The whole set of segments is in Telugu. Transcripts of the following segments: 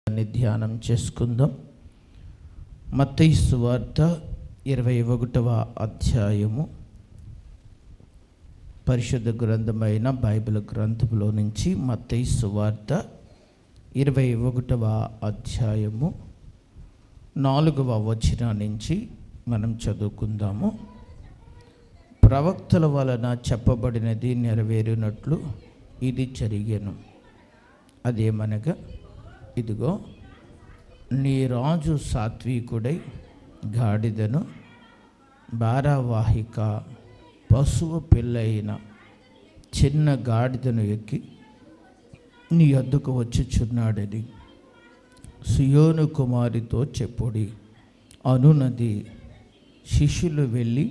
ధ్యానం చేసుకుందాం. మత్తయి సువార్త 21వ అధ్యాయము పరిశుద్ధ గ్రంథమైన బైబిల్ గ్రంథంలో నుంచి మత్తయి సువార్త 21వ అధ్యాయము 4వ వచనం నుంచి మనం చదువుకుందాము. ప్రవక్తల వలన చెప్పబడినది నెరవేరినట్లు ఇది జరిగెను. అదేమనగా, ఇదిగో నీ రాజు సాత్వికుడై గాడిదను భారవాహిక పశువు పిల్లైన చిన్న గాడిదను ఎక్కి నీ వద్దకు వచ్చుచున్నాడని సియోను కుమారితో చెప్పుడి అనునది. శిష్యులు వెళ్ళి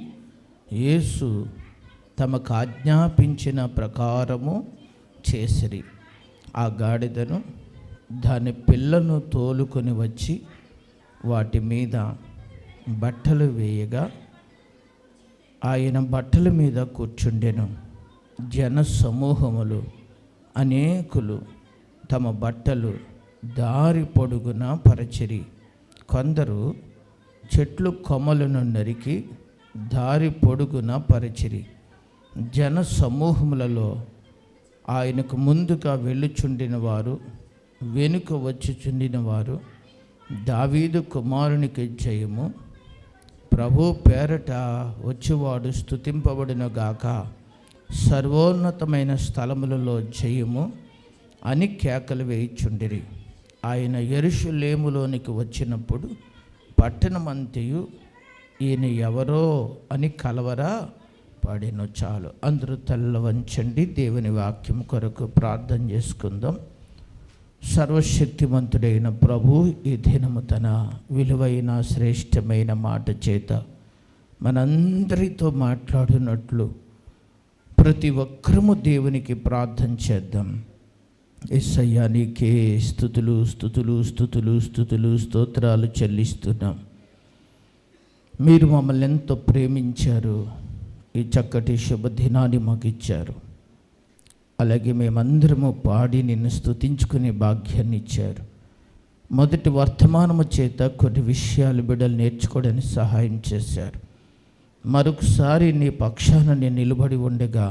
యేసు తమకు ఆజ్ఞాపించిన ప్రకారము చేసిరి. ఆ గాడిదను దాని పిల్లను తోలుకొని వచ్చి వాటి మీద బట్టలు వేయగా ఆయన బట్టల మీద కూర్చుండెను. జన సమూహములు అనేకులు తమ బట్టలు దారి పొడుగున పరచిరి. కొందరు చెట్లు కొమ్మలను నరికి దారి పొడుగున పరచిరి. జన సమూహములలో ఆయనకు ముందుగా వెళ్ళుచుండిన వారు, వెనుక వచ్చుచుండిన వారు, దావీదు కుమారునికి జయము, ప్రభు పేరట వచ్చేవాడు స్తుతింపబడును గాక, సర్వోన్నతమైన స్థలములలో జయము అని కేకలు వేయిచుండిరి. ఆయన యెరూషలేములోనికి వచ్చినప్పుడు పట్టణమంతయు ఈయన ఎవరో అని కలవరా పడిన. చాలు, అందరూ తల్ల వంచండి. దేవుని వాక్యం కొరకు ప్రార్థన చేసుకుందాం. సర్వశక్తిమంతుడైన ప్రభు ఈ దినము తన విలువైన శ్రేష్టమైన మాట చేత మనందరితో మాట్లాడినట్లు ప్రతి ఒక్కరము దేవునికి ప్రార్థన చేద్దాం. యేసయ్యా, నీకే స్తుతులు స్తుతులు స్తుతులు స్తుతులు స్తోత్రాలు చెల్లిస్తున్నాం. మీరు మమ్మల్ని ఎంతో ప్రేమించారు, ఈ చక్కటి శుభదినాన్ని మాకు ఇచ్చారు. అలాగే మేమందరము పాడి నిన్ను స్తుతించుకునే భాగ్యాన్ని ఇచ్చారు. మొదటి వర్తమానము చేత కొన్ని విషయాలు బిడ్డలు నేర్చుకోవడానికి సహాయం చేశారు. మరొకసారి నీ పక్షాన నేను నిలబడి ఉండగా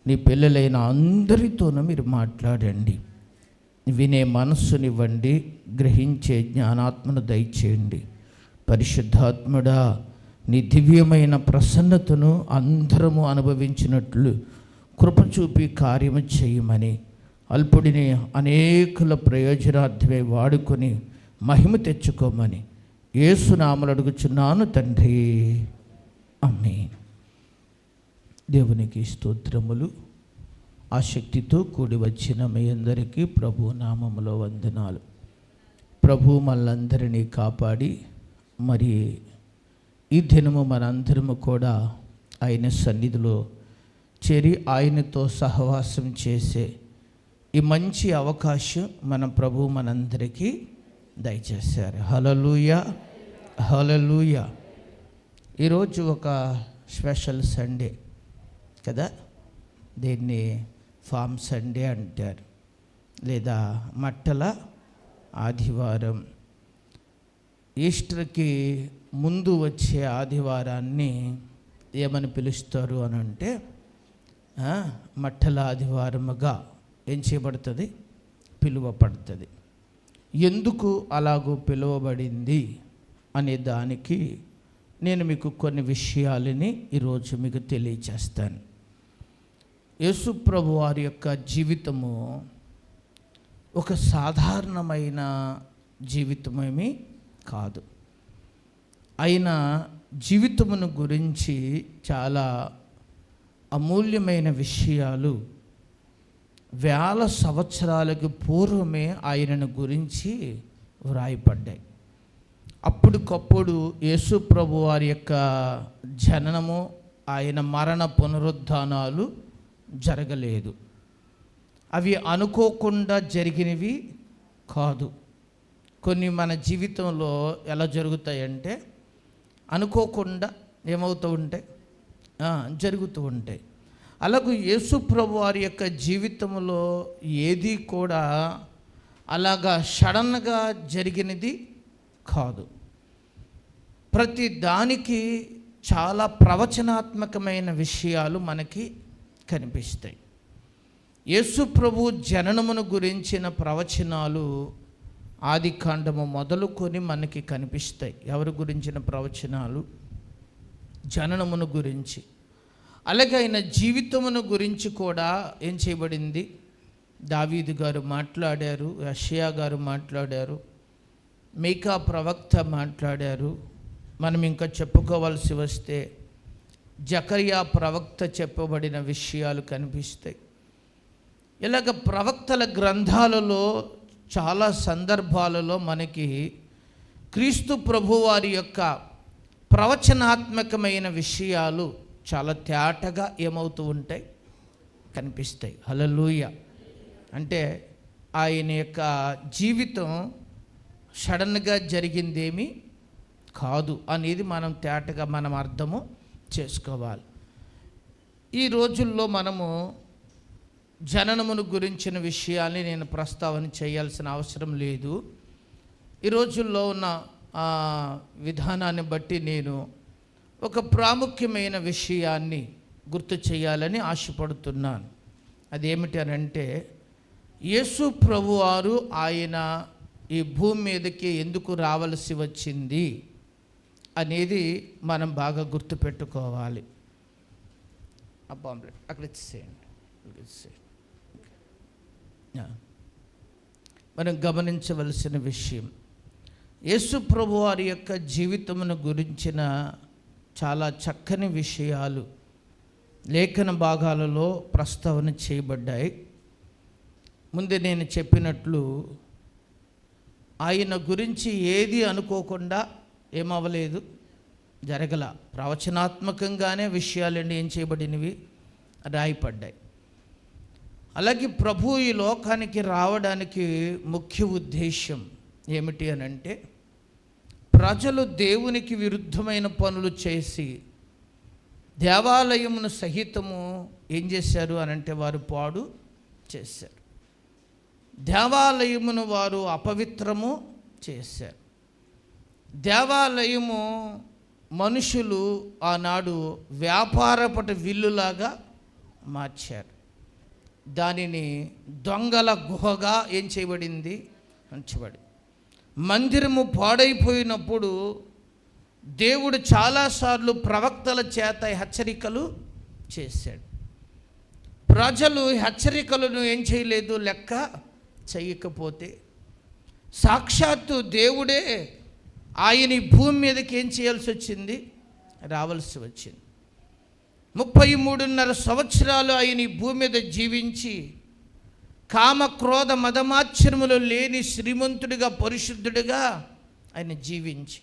నీ పిల్లలైన అందరితోనూ మీరు మాట్లాడండి. వినే మనస్సునివ్వండి, గ్రహించే జ్ఞానాత్మను దయచేయండి. పరిశుద్ధాత్ముడా, నీ దివ్యమైన ప్రసన్నతను అందరము అనుభవించినట్లు కృప చూపి కార్యము చేయమని, అల్పుడిని అనేకుల ప్రయోజనార్థమే వాడుకొని మహిమ తెచ్చుకోమని యేసు నామములో అడుగుచున్నాను తండ్రి, ఆమేన్. దేవునికి స్తోత్రములు. ఆసక్తితో కూడి వచ్చిన మీ అందరికీ ప్రభు నామములో వందనాలు. ప్రభు మనందరినీ కాపాడి మరి ఈ దినము మనందరము కూడా ఆయన సన్నిధిలో చేరి ఆయనతో సహవాసం చేసే ఈ మంచి అవకాశం మన ప్రభు మనందరికీ దయచేశారు. హల్లెలూయా, హల్లెలూయా. ఈరోజు ఒక స్పెషల్ సండే కదా, దీన్ని ఫామ్ సండే అంటారు, లేదా మట్టల ఆదివారం. ఈస్టర్కి ముందు వచ్చే ఆదివారాన్ని ఏమని పిలుస్తారు అని అంటే మట్టల ఆదివారముగా ఏం చేయబడుతుంది, పిలువబడుతుంది. ఎందుకు అలాగూ పిలువబడింది అనే దానికి నేను మీకు కొన్ని విషయాలని ఈరోజు మీకు తెలియచేస్తాను. యేసు ప్రభు వారి యొక్క జీవితము ఒక సాధారణమైన జీవితమేమీ కాదు. ఆయన జీవితమును గురించి చాలా అమూల్యమైన విషయాలు వేల సంవత్సరాలకు పూర్వమే ఆయనను గురించి వ్రాయపడ్డాయి. అప్పటికప్పుడు యేసు ప్రభు వారి యొక్క జననము, ఆయన మరణ పునరుద్ధానాలు జరగలేదు. అవి అనుకోకుండా జరిగినవి కాదు. కొన్ని మన జీవితంలో ఎలా జరుగుతాయంటే అనుకోకుండా ఏమవుతూ ఉంటాయి, జరుగుతూ ఉంటాయి. అలాగే యేసు ప్రభు వారి యొక్క జీవితంలో ఏది కూడా అలాగా సడన్గా జరిగినది కాదు. ప్రతి దానికి చాలా ప్రవచనాత్మకమైన విషయాలు మనకి కనిపిస్తాయి. యేసు ప్రభు జననమును గురించిన ప్రవచనాలు ఆదికాండము మొదలుకొని మనకి కనిపిస్తాయి. ఎవరి గురించిన ప్రవచనాలు? జననమును గురించి. అలాగే ఆయన జీవితమును గురించి కూడా ఏం చేయబడింది? దావీదు గారు మాట్లాడారు, యెషయా గారు మాట్లాడారు, మీకా ప్రవక్త మాట్లాడారు. మనం ఇంకా చెప్పుకోవాల్సి వస్తే జకర్యా ప్రవక్త చెప్పబడిన విషయాలు కనిపిస్తాయి. ఇలాగ ప్రవక్తల గ్రంథాలలో చాలా సందర్భాలలో మనకి క్రీస్తు ప్రభువారి యొక్క ప్రవచనాత్మకమైన విషయాలు చాలా తేటగా ఏమవుతూ ఉంటాయి? కనిపిస్తాయి. హల్లెలూయా. అంటే ఆయన యొక్క జీవితం సడన్గా జరిగిందేమీ కాదు అనేది మనం తేటగా మనం అర్థము చేసుకోవాలి. ఈ రోజుల్లో మనము జననమును గురించిన విషయాన్ని నేను ప్రస్తావన చేయాల్సిన అవసరం లేదు. ఈ రోజుల్లో ఉన్న విధానాన్ని బట్టి నేను ఒక ప్రాముఖ్యమైన విషయాన్ని గుర్తు చేయాలని ఆశపడుతున్నాను. అదేమిటి అనంటే, యేసు ప్రభువారు ఆయన ఈ భూమి మీదకి ఎందుకు రావలసి వచ్చింది అనేది మనం బాగా గుర్తుపెట్టుకోవాలి. ఆ పాంప్లెట్ అక్కడ ఇచ్చేసేయండి. మనం గమనించవలసిన విషయం, యేసు ప్రభువారి యొక్క జీవితమును గురించిన చాలా చక్కని విషయాలు లేఖన భాగాలలో ప్రస్తావన చేయబడ్డాయి. ముందే నేను చెప్పినట్లు ఆయన గురించి ఏది అనుకోకుండా ఏమవ్వలేదు, జరగల. ప్రవచనాత్మకంగానే విషయాలన్నీ ఏం చేయబడినవి? రాయపడ్డాయి. అలాగే ప్రభు ఈ లోకానికి రావడానికి ముఖ్య ఉద్దేశం ఏమిటి అనంటే, ప్రజలు దేవునికి విరుద్ధమైన పనులు చేసి దేవాలయమును సహితము ఏం చేశారు అనంటే వారు పాడు చేశారు. దేవాలయమును వారు అపవిత్రము చేశారు. దేవాలయము మనుషులు ఆనాడు వ్యాపారపట విల్లులాగా మార్చారు. దానిని దొంగల గుహగా ఏం చేయబడింది? ఉంచబడి. మందిరము పాడైపోయినప్పుడు దేవుడు చాలాసార్లు ప్రవక్తల చేత హెచ్చరికలు చేశాడు. ప్రజలు హెచ్చరికలను ఏం చేయలేదు, లెక్క చేయకపోతే సాక్షాత్తు దేవుడే ఆయన భూమి మీదకి ఏం చేయాల్సి వచ్చింది? రావాల్సి వచ్చింది. 33.5 సంవత్సరాలు ఆయన ఈ భూమి మీద జీవించి కామ క్రోధ మదమాత్సర్యములు లేని శ్రీమంతుడిగా పరిశుద్ధుడిగా ఆయన జీవించి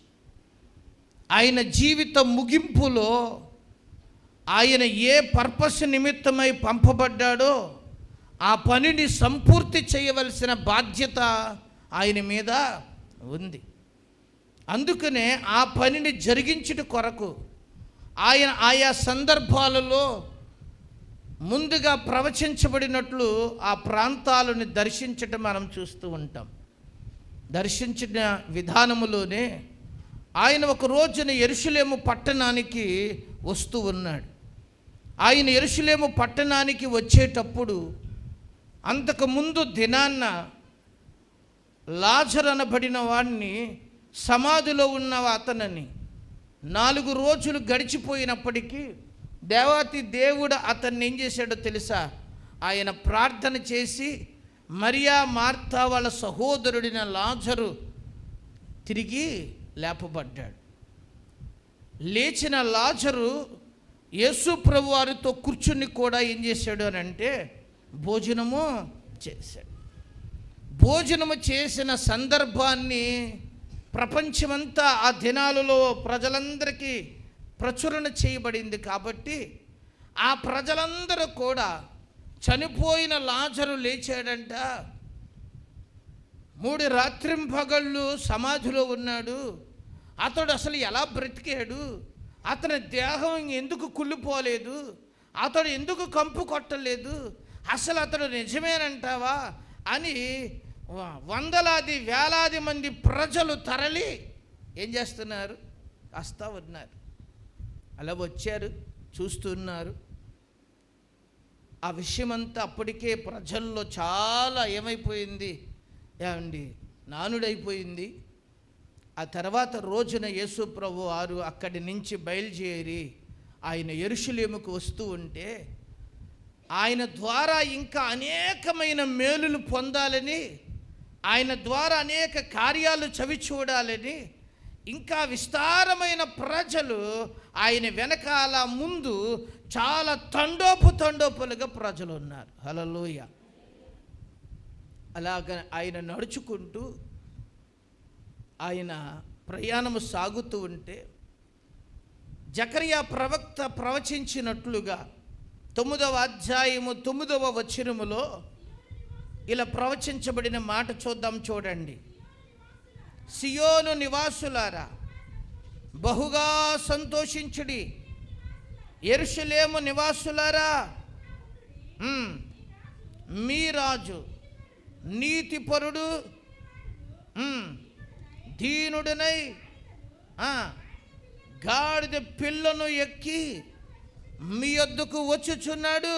ఆయన జీవిత ముగింపులో ఆయన ఏ పర్పస్ నిమిత్తమై పంపబడ్డాడో ఆ పనిని సంపూర్తి చేయవలసిన బాధ్యత ఆయన మీద ఉంది. అందుకనే ఆ పనిని జరిగించుట కొరకు ఆయన ఆయా సందర్భాలలో ముందుగా ప్రవచించబడినట్లు ఆ ప్రాంతాలను దర్శించటం మనం చూస్తూ ఉంటాం. దర్శించిన విధానములోనే ఆయన ఒక రోజున యెరూషలేము పట్టణానికి వస్తూ ఉన్నాడు. ఆయన యెరూషలేము పట్టణానికి వచ్చేటప్పుడు అంతకుముందు దినాన్న లాజరు అనబడిన వాడిని సమాధిలో ఉన్న అతనిని 4 రోజులు గడిచిపోయినప్పటికీ దేవాతి దేవుడు అతన్ని ఏం చేశాడో తెలుసా? ఆయన ప్రార్థన చేసి మరియా మార్తా వాళ్ళ సహోదరుడిన లాజరు తిరిగి లేపబడ్డాడు. లేచిన లాజరు యేసు ప్రభు వారితో కూర్చుని కూడా ఏం చేశాడు అని అంటే భోజనము చేశాడు. భోజనము చేసిన సందర్భాన్ని ప్రపంచమంతా ఆ దినాలలో ప్రజలందరికీ ప్రచురణ చేయబడింది. కాబట్టి ఆ ప్రజలందరూ కూడా చనిపోయిన లాజరు లేచాడంట, 3 రాత్రింపగళ్ళు సమాధిలో ఉన్నాడు, అతడు అసలు ఎలా బ్రతికాడు, అతని దేహం ఎందుకు కుళ్ళిపోలేదు, అతడు ఎందుకు కంపు కొట్టలేదు, అసలు అతడు నిజమేనంటావా అని వందలాది వేలాది మంది ప్రజలు తరలి ఏం చేస్తున్నారు? వస్తూ ఉన్నారు. అలా వచ్చారు, చూస్తున్నారు. ఆ విషయమంతా అప్పటికే ప్రజల్లో చాలా ఏమైపోయింది ఏమండి, నానుడైపోయింది. ఆ తర్వాత రోజున యేసు ప్రభు వారు అక్కడి నుంచి బయలుదేరి ఆయన యెరూషలేముకు వస్తూ ఉంటే, ఆయన ద్వారా ఇంకా అనేకమైన మేలులు పొందాలని, ఆయన ద్వారా అనేక కార్యాలు చవి చూడాలని ఇంకా విస్తారమైన ప్రజలు ఆయన వెనకాల ముందు చాలా తండోపులుగా ప్రజలు ఉన్నారు. హల్లెలూయా. అలాగ ఆయన నడుచుకుంటూ ఆయన ప్రయాణము సాగుతూ ఉంటే, జకరియా ప్రవక్త ప్రవచించినట్లుగా 9వ అధ్యాయము 9వ వచనములో ఇలా ప్రవచించబడిన మాట చూద్దాం, చూడండి. సియోను నివాసులారా బహుగా సంతోషించుడి, యెరూషలేము నివాసులారా మీ రాజు నీతిపరుడు దీనుడనై గాడిద పిల్లను ఎక్కి మీ యొద్దకు వచ్చుచున్నాడు.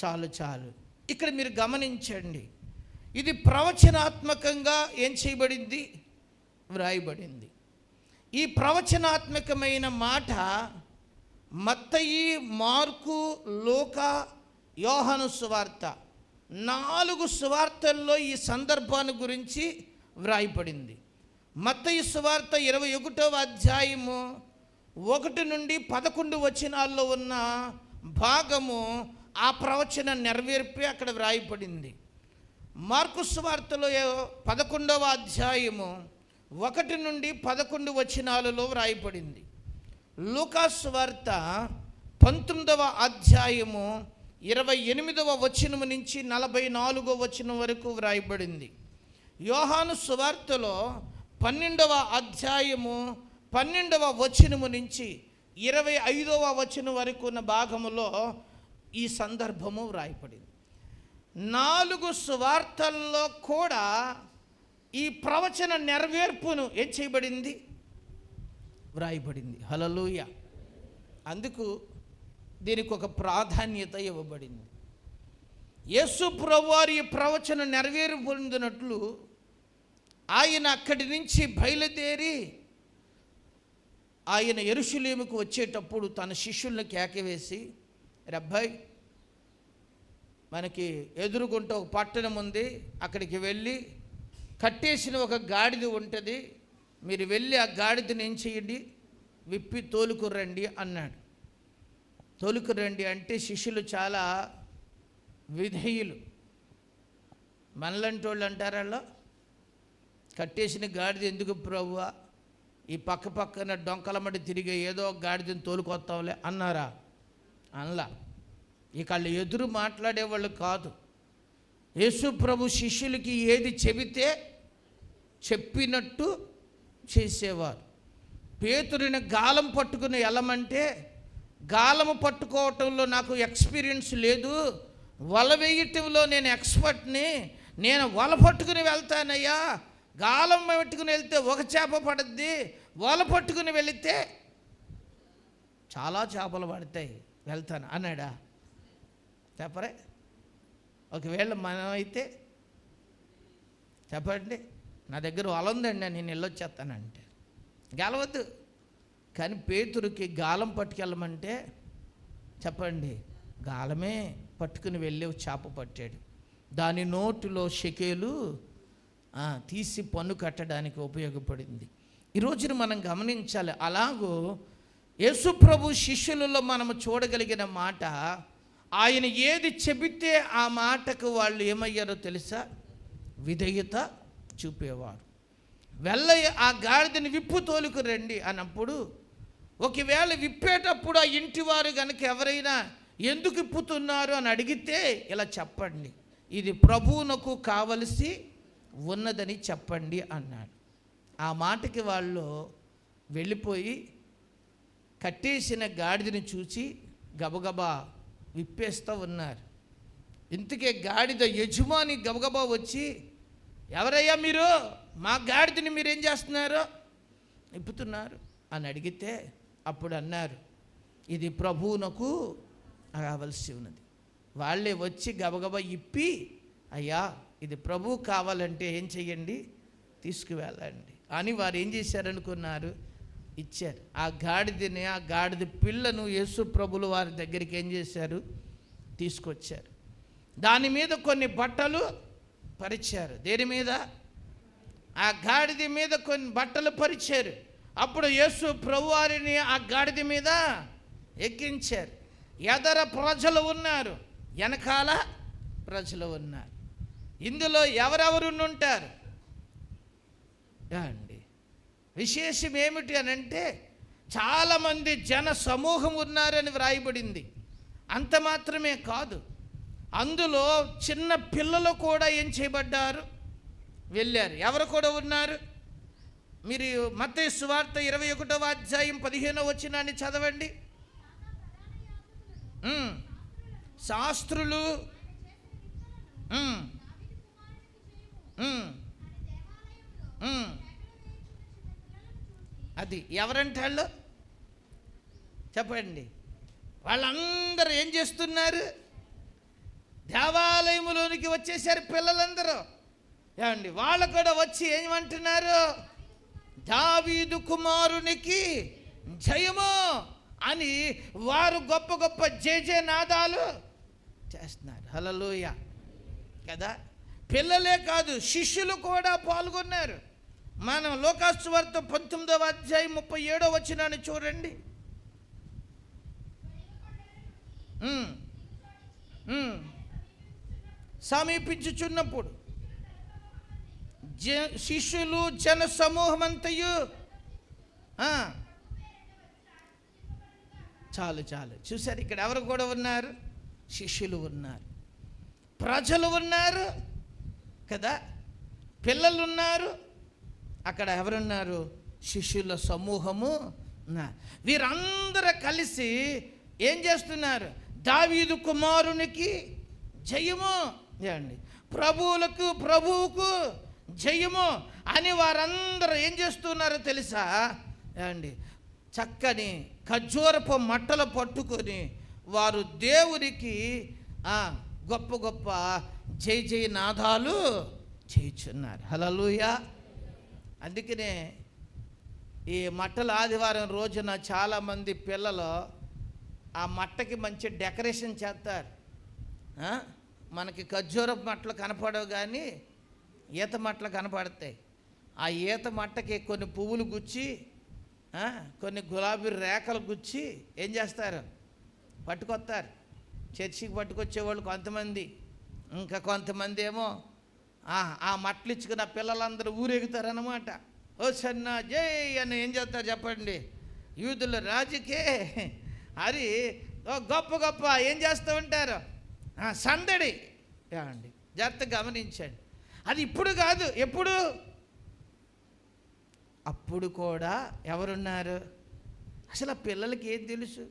చాలు చాలు. ఇక్కడ మీరు గమనించండి, ఇది ప్రవచనాత్మకంగా ఏం చేయబడింది? వ్రాయబడింది. ఈ ప్రవచనాత్మకమైన మాట మత్తయి, మార్కు, లూకా, యోహాను సువార్త 4 సువార్తల్లో ఈ సందర్భాన్ని గురించి వ్రాయబడింది. మత్తయి సువార్త 21వ అధ్యాయము 1 నుండి 11 వచనాల్లో ఉన్న భాగము ఆ ప్రవచన నెరవేర్పే అక్కడ వ్రాయబడింది. మార్కు సువార్తలో 11వ అధ్యాయము 1 నుండి 11 వచనాలలో వ్రాయబడింది. లూకా సువార్త 19వ అధ్యాయము 28వ వచనము నుంచి 44వ వచనం వరకు వ్రాయబడింది. యోహాను సువార్తలో 12వ అధ్యాయము 12వ వచనము నుంచి 25వ వచనం వరకు ఉన్న భాగములో ఈ సందర్భము వ్రాయబడింది. 4 సువార్తల్లో కూడా ఈ ప్రవచన నెరవేర్పును ఏం చేయబడింది? వ్రాయబడింది. హల్లెలూయా. అందుకు దీనికి ఒక ప్రాధాన్యత ఇవ్వబడింది. యేసు ప్రభువారు ఈ ప్రవచన నెరవేరు పొందినట్లు ఆయన అక్కడి నుంచి బయలుదేరి ఆయన యెరూషలేముకు వచ్చేటప్పుడు తన శిష్యులను కేకవేసి, రబ్బాయ్, మనకి ఎదురుగుంట ఒక పట్టణం ఉంది, అక్కడికి వెళ్ళి కట్టేసిన ఒక గాడిద ఉంటుంది, మీరు వెళ్ళి ఆ గాడిదని ఏం చేయండి? విప్పి తోలుకురండి అన్నాడు. తోలుకురండి అంటే శిష్యులు చాలా విధేయులు. మనలాంటి వాళ్ళు అంటారు, వాళ్ళు కట్టేసిన గాడిద ఎందుకు ప్రభువా, ఈ పక్కన డొంకలమడి తిరిగే ఏదో గాడిదని తోలుకొస్తాంలే అన్నారా? అనలా. ఇక వాళ్ళు ఎదురు మాట్లాడేవాళ్ళు కాదు. యేసు ప్రభు శిష్యులకి ఏది చెబితే చెప్పినట్టు చేసేవారు. పేతురుని గాలం పట్టుకుని వెళ్ళమంటే, గాలము పట్టుకోవటంలో నాకు ఎక్స్పీరియన్స్ లేదు, వల వేయటంలో నేను ఎక్స్పర్ట్ని, నేను వల పట్టుకుని వెళ్తానయ్యా, గాలం పట్టుకుని వెళ్తే ఒక చేప పడుద్ది, వల పట్టుకుని వెళితే చాలా చేపలు పడతాయి, వెళ్తాను అన్నాడా? చెప్పరే? ఒకవేళ మనమైతే చెప్పండి, నా దగ్గర వల ఉందండి, నేను వెళ్ళొచ్చేస్తానంటే గెలవద్దు. కానీ పేతురుకి గాలం పట్టుకెళ్ళమంటే చెప్పండి, గాలమే పట్టుకుని వెళ్ళి చేప పట్టాడు. దాని నోటిలో షెకేలు తీసి పన్ను కట్టడానికి ఉపయోగపడింది. ఈ రోజున మనం గమనించాలి. అలాగూ యేసు ప్రభు శిష్యులలో మనము చూడగలిగిన మాట, ఆయన ఏది చెబితే ఆ మాటకు వాళ్ళు ఏమయ్యారో తెలుసా? విధేయత చూపేవారు. వెళ్ళయ్య ఆ గాడిదని విప్పు తోలుకు రండి అన్నప్పుడు, ఒకవేళ విప్పేటప్పుడు ఆ ఇంటివారు కనుక ఎవరైనా ఎందుకు ఇప్పుతున్నారు అని అడిగితే ఇలా చెప్పండి, ఇది ప్రభువునకు కావలసి ఉన్నదని చెప్పండి అన్నాడు. ఆ మాటకి వాళ్ళు వెళ్ళిపోయి కట్టేసిన గాడిదని చూసి గబగబా విప్పేస్తూ ఉన్నారు. ఇంతకే గాడిద యజమాని గబగబా వచ్చి ఎవరయ్యా మీరు? మా గాడిదని మీరేం చేస్తున్నారు, ఇప్పుతున్నారు అని అడిగితే అప్పుడు అన్నారు, ఇది ప్రభువునకు కావలసి ఉన్నది. వాళ్ళే వచ్చి గబగబా ఇప్పి, అయ్యా ఇది ప్రభువు కావాలంటే ఏం చెయ్యండి, తీసుకువెళ్ళండి అని వారు ఏం చేశారనుకున్నారు, ఇచ్చారు. ఆ గాడిదని, ఆ గాడిద పిల్లను యేసు ప్రభులు వారి దగ్గరికి ఏం చేశారు, తీసుకొచ్చారు. దాని మీద కొన్ని బట్టలు పరిచారు. దేని మీద? ఆ గాడిద మీద కొన్ని బట్టలు పరిచారు. అప్పుడు యేసు ప్రభువారిని ఆ గాడిద మీద ఎక్కించారు. ఎదర ప్రజలు ఉన్నారు, వెనకాల ప్రజలు ఉన్నారు. ఇందులో ఎవరెవరు ఉంటారు అండి? విశేషం ఏమిటి అని అంటే, చాలామంది జన సమూహం ఉన్నారని వ్రాయబడింది. అంత మాత్రమే కాదు, అందులో చిన్న పిల్లలు కూడా ఏం చేయబడ్డారు, వెళ్ళారు. ఎవరు కూడా ఉన్నారు? మీరు మత్తయి సువార్త 21వ అధ్యాయం 15వ వచనాన్ని చదవండి. శాస్త్రులు అది ఎవరంటే వాళ్ళు చెప్పండి. వాళ్ళందరూ ఏం చేస్తున్నారు? దేవాలయంలోనికి వచ్చేసారు పిల్లలందరూ. ఏమండి, వాళ్ళు కూడా వచ్చి ఏమంటున్నారు? దావీదు కుమారునికి జయము అని వారు గొప్ప గొప్ప జయ నాదాలు చేస్తున్నారు. హల్లెలూయా కదా. పిల్లలే కాదు, శిష్యులు కూడా పాల్గొన్నారు. మనం లూకాసు సువార్త 19వ అధ్యాయం 37వ వచనాన్ని చూడండి. సమీపించుచున్నప్పుడు శిష్యులు జన సమూహమంతయు చాలు చూశారు. ఇక్కడ ఎవరు కూడా ఉన్నారు? శిష్యులు ఉన్నారు, ప్రజలు ఉన్నారు కదా, పిల్లలు ఉన్నారు. అక్కడ ఎవరున్నారు? శిష్యుల సమూహము. వీరందరూ కలిసి ఏం చేస్తున్నారు? దావీదు కుమారునికి జయము అండి, ప్రభువుకు జయము అని వారందరూ ఏం చేస్తున్నారో తెలుసా అండి? చక్కని ఖర్జూరపు మట్టలు పట్టుకొని వారు దేవునికి గొప్ప గొప్ప జయ నాదాలు చేయుచున్నారు. హల్లెలూయా. అందుకనే ఈ మట్టల ఆదివారం రోజున చాలామంది పిల్లలు ఆ మట్టకి మంచి డెకరేషన్ చేస్తారు. మనకి ఖర్జూరపు మట్టలు కనపడవు కానీ ఈత మట్టలు కనపడతాయి. ఆ ఈత మట్టకి కొన్ని పువ్వులు గుచ్చి, కొన్ని గులాబీ రేఖలు గుచ్చి ఏం చేస్తారు? పట్టుకొస్తారు. చర్చికి పట్టుకొచ్చేవాళ్ళు కొంతమంది, ఇంకా కొంతమంది ఏమో ఆ మట్టలు ఇచ్చుకున్న పిల్లలందరూ ఊరెగుతారన్నమాట. ఓ సన్న జై అని ఏం చేస్తారు చెప్పండి? యూదుల రాజుకే అది గొప్ప గొప్ప ఏం చేస్తూ ఉంటారు? సందడి అండి. జాగ్రత్తగా గమనించండి. అది ఇప్పుడు కాదు, ఎప్పుడు? అప్పుడు కూడా ఎవరున్నారు? అసలు ఆ పిల్లలకి ఏం తెలుసు?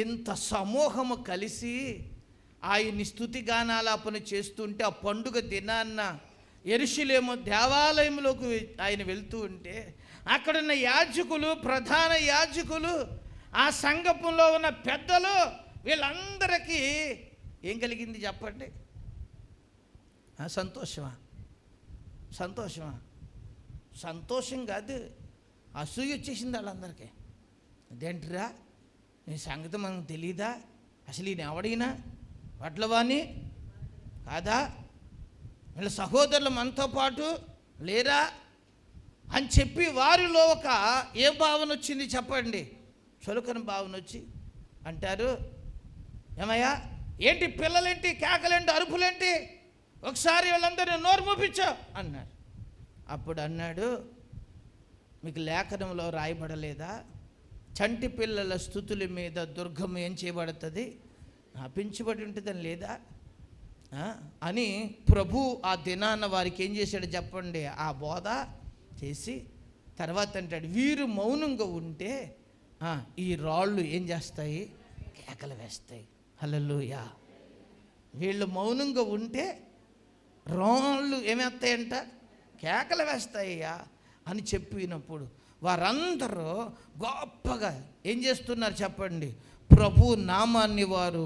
ఇంత సమూహము కలిసి ఆయన్ని స్తుతి గానాలాపన చేస్తుంటే, ఆ పండుగ దినాన్న యెరూషలేము దేవాలయంలోకి ఆయన వెళ్తూ ఉంటే, అక్కడున్న యాజకులు, ప్రధాన యాజకులు, ఆ సంఘంలో ఉన్న పెద్దలు, వీళ్ళందరికీ ఏం కలిగింది చెప్పండి? సంతోషమా? సంతోషం కాదు, అసూయ వచ్చేసింది వాళ్ళందరికీ. అదేంటిరా, నీ సంగతి మనకు తెలీదా? అసలు ఈయన ఎవడైనా వడ్లవాణి కాదా? వీళ్ళ సహోదరులు మనతో పాటు లేరా అని చెప్పి వారిలో ఒక ఏ భావన వచ్చింది చెప్పండి? చులకన భావన వచ్చి అంటారు, ఏమయ్యా ఏంటి పిల్లలేంటి, కేకలేంటి, అరుపులేంటి, ఒకసారి వీళ్ళందరినీ నోరు మూపించు అన్నారు. అప్పుడు అన్నాడు, మీకు లేఖనంలో రాయబడలేదా? చంటి పిల్లల స్తుతుల మీద దుర్గం ఏం చేయబడుతుంది? పెంచబడి ఉంటుందని లేదా అని ప్రభు ఆ దినాన్న వారికి ఏం చేశాడు చెప్పండి? ఆ బోధ చేసి తర్వాత అంటాడు, వీరు మౌనంగా ఉంటే ఈ రాళ్ళు ఏం చేస్తాయి? కేకలు వేస్తాయి. హల్లెలూయా. వీళ్ళు మౌనంగా ఉంటే రాళ్ళు ఏమేస్తాయంట, కేకలు వేస్తాయ్యా అని చెప్పినప్పుడు వారందరూ గొప్పగా ఏం చేస్తున్నారు చెప్పండి, ప్రభు నామాన్ని వారు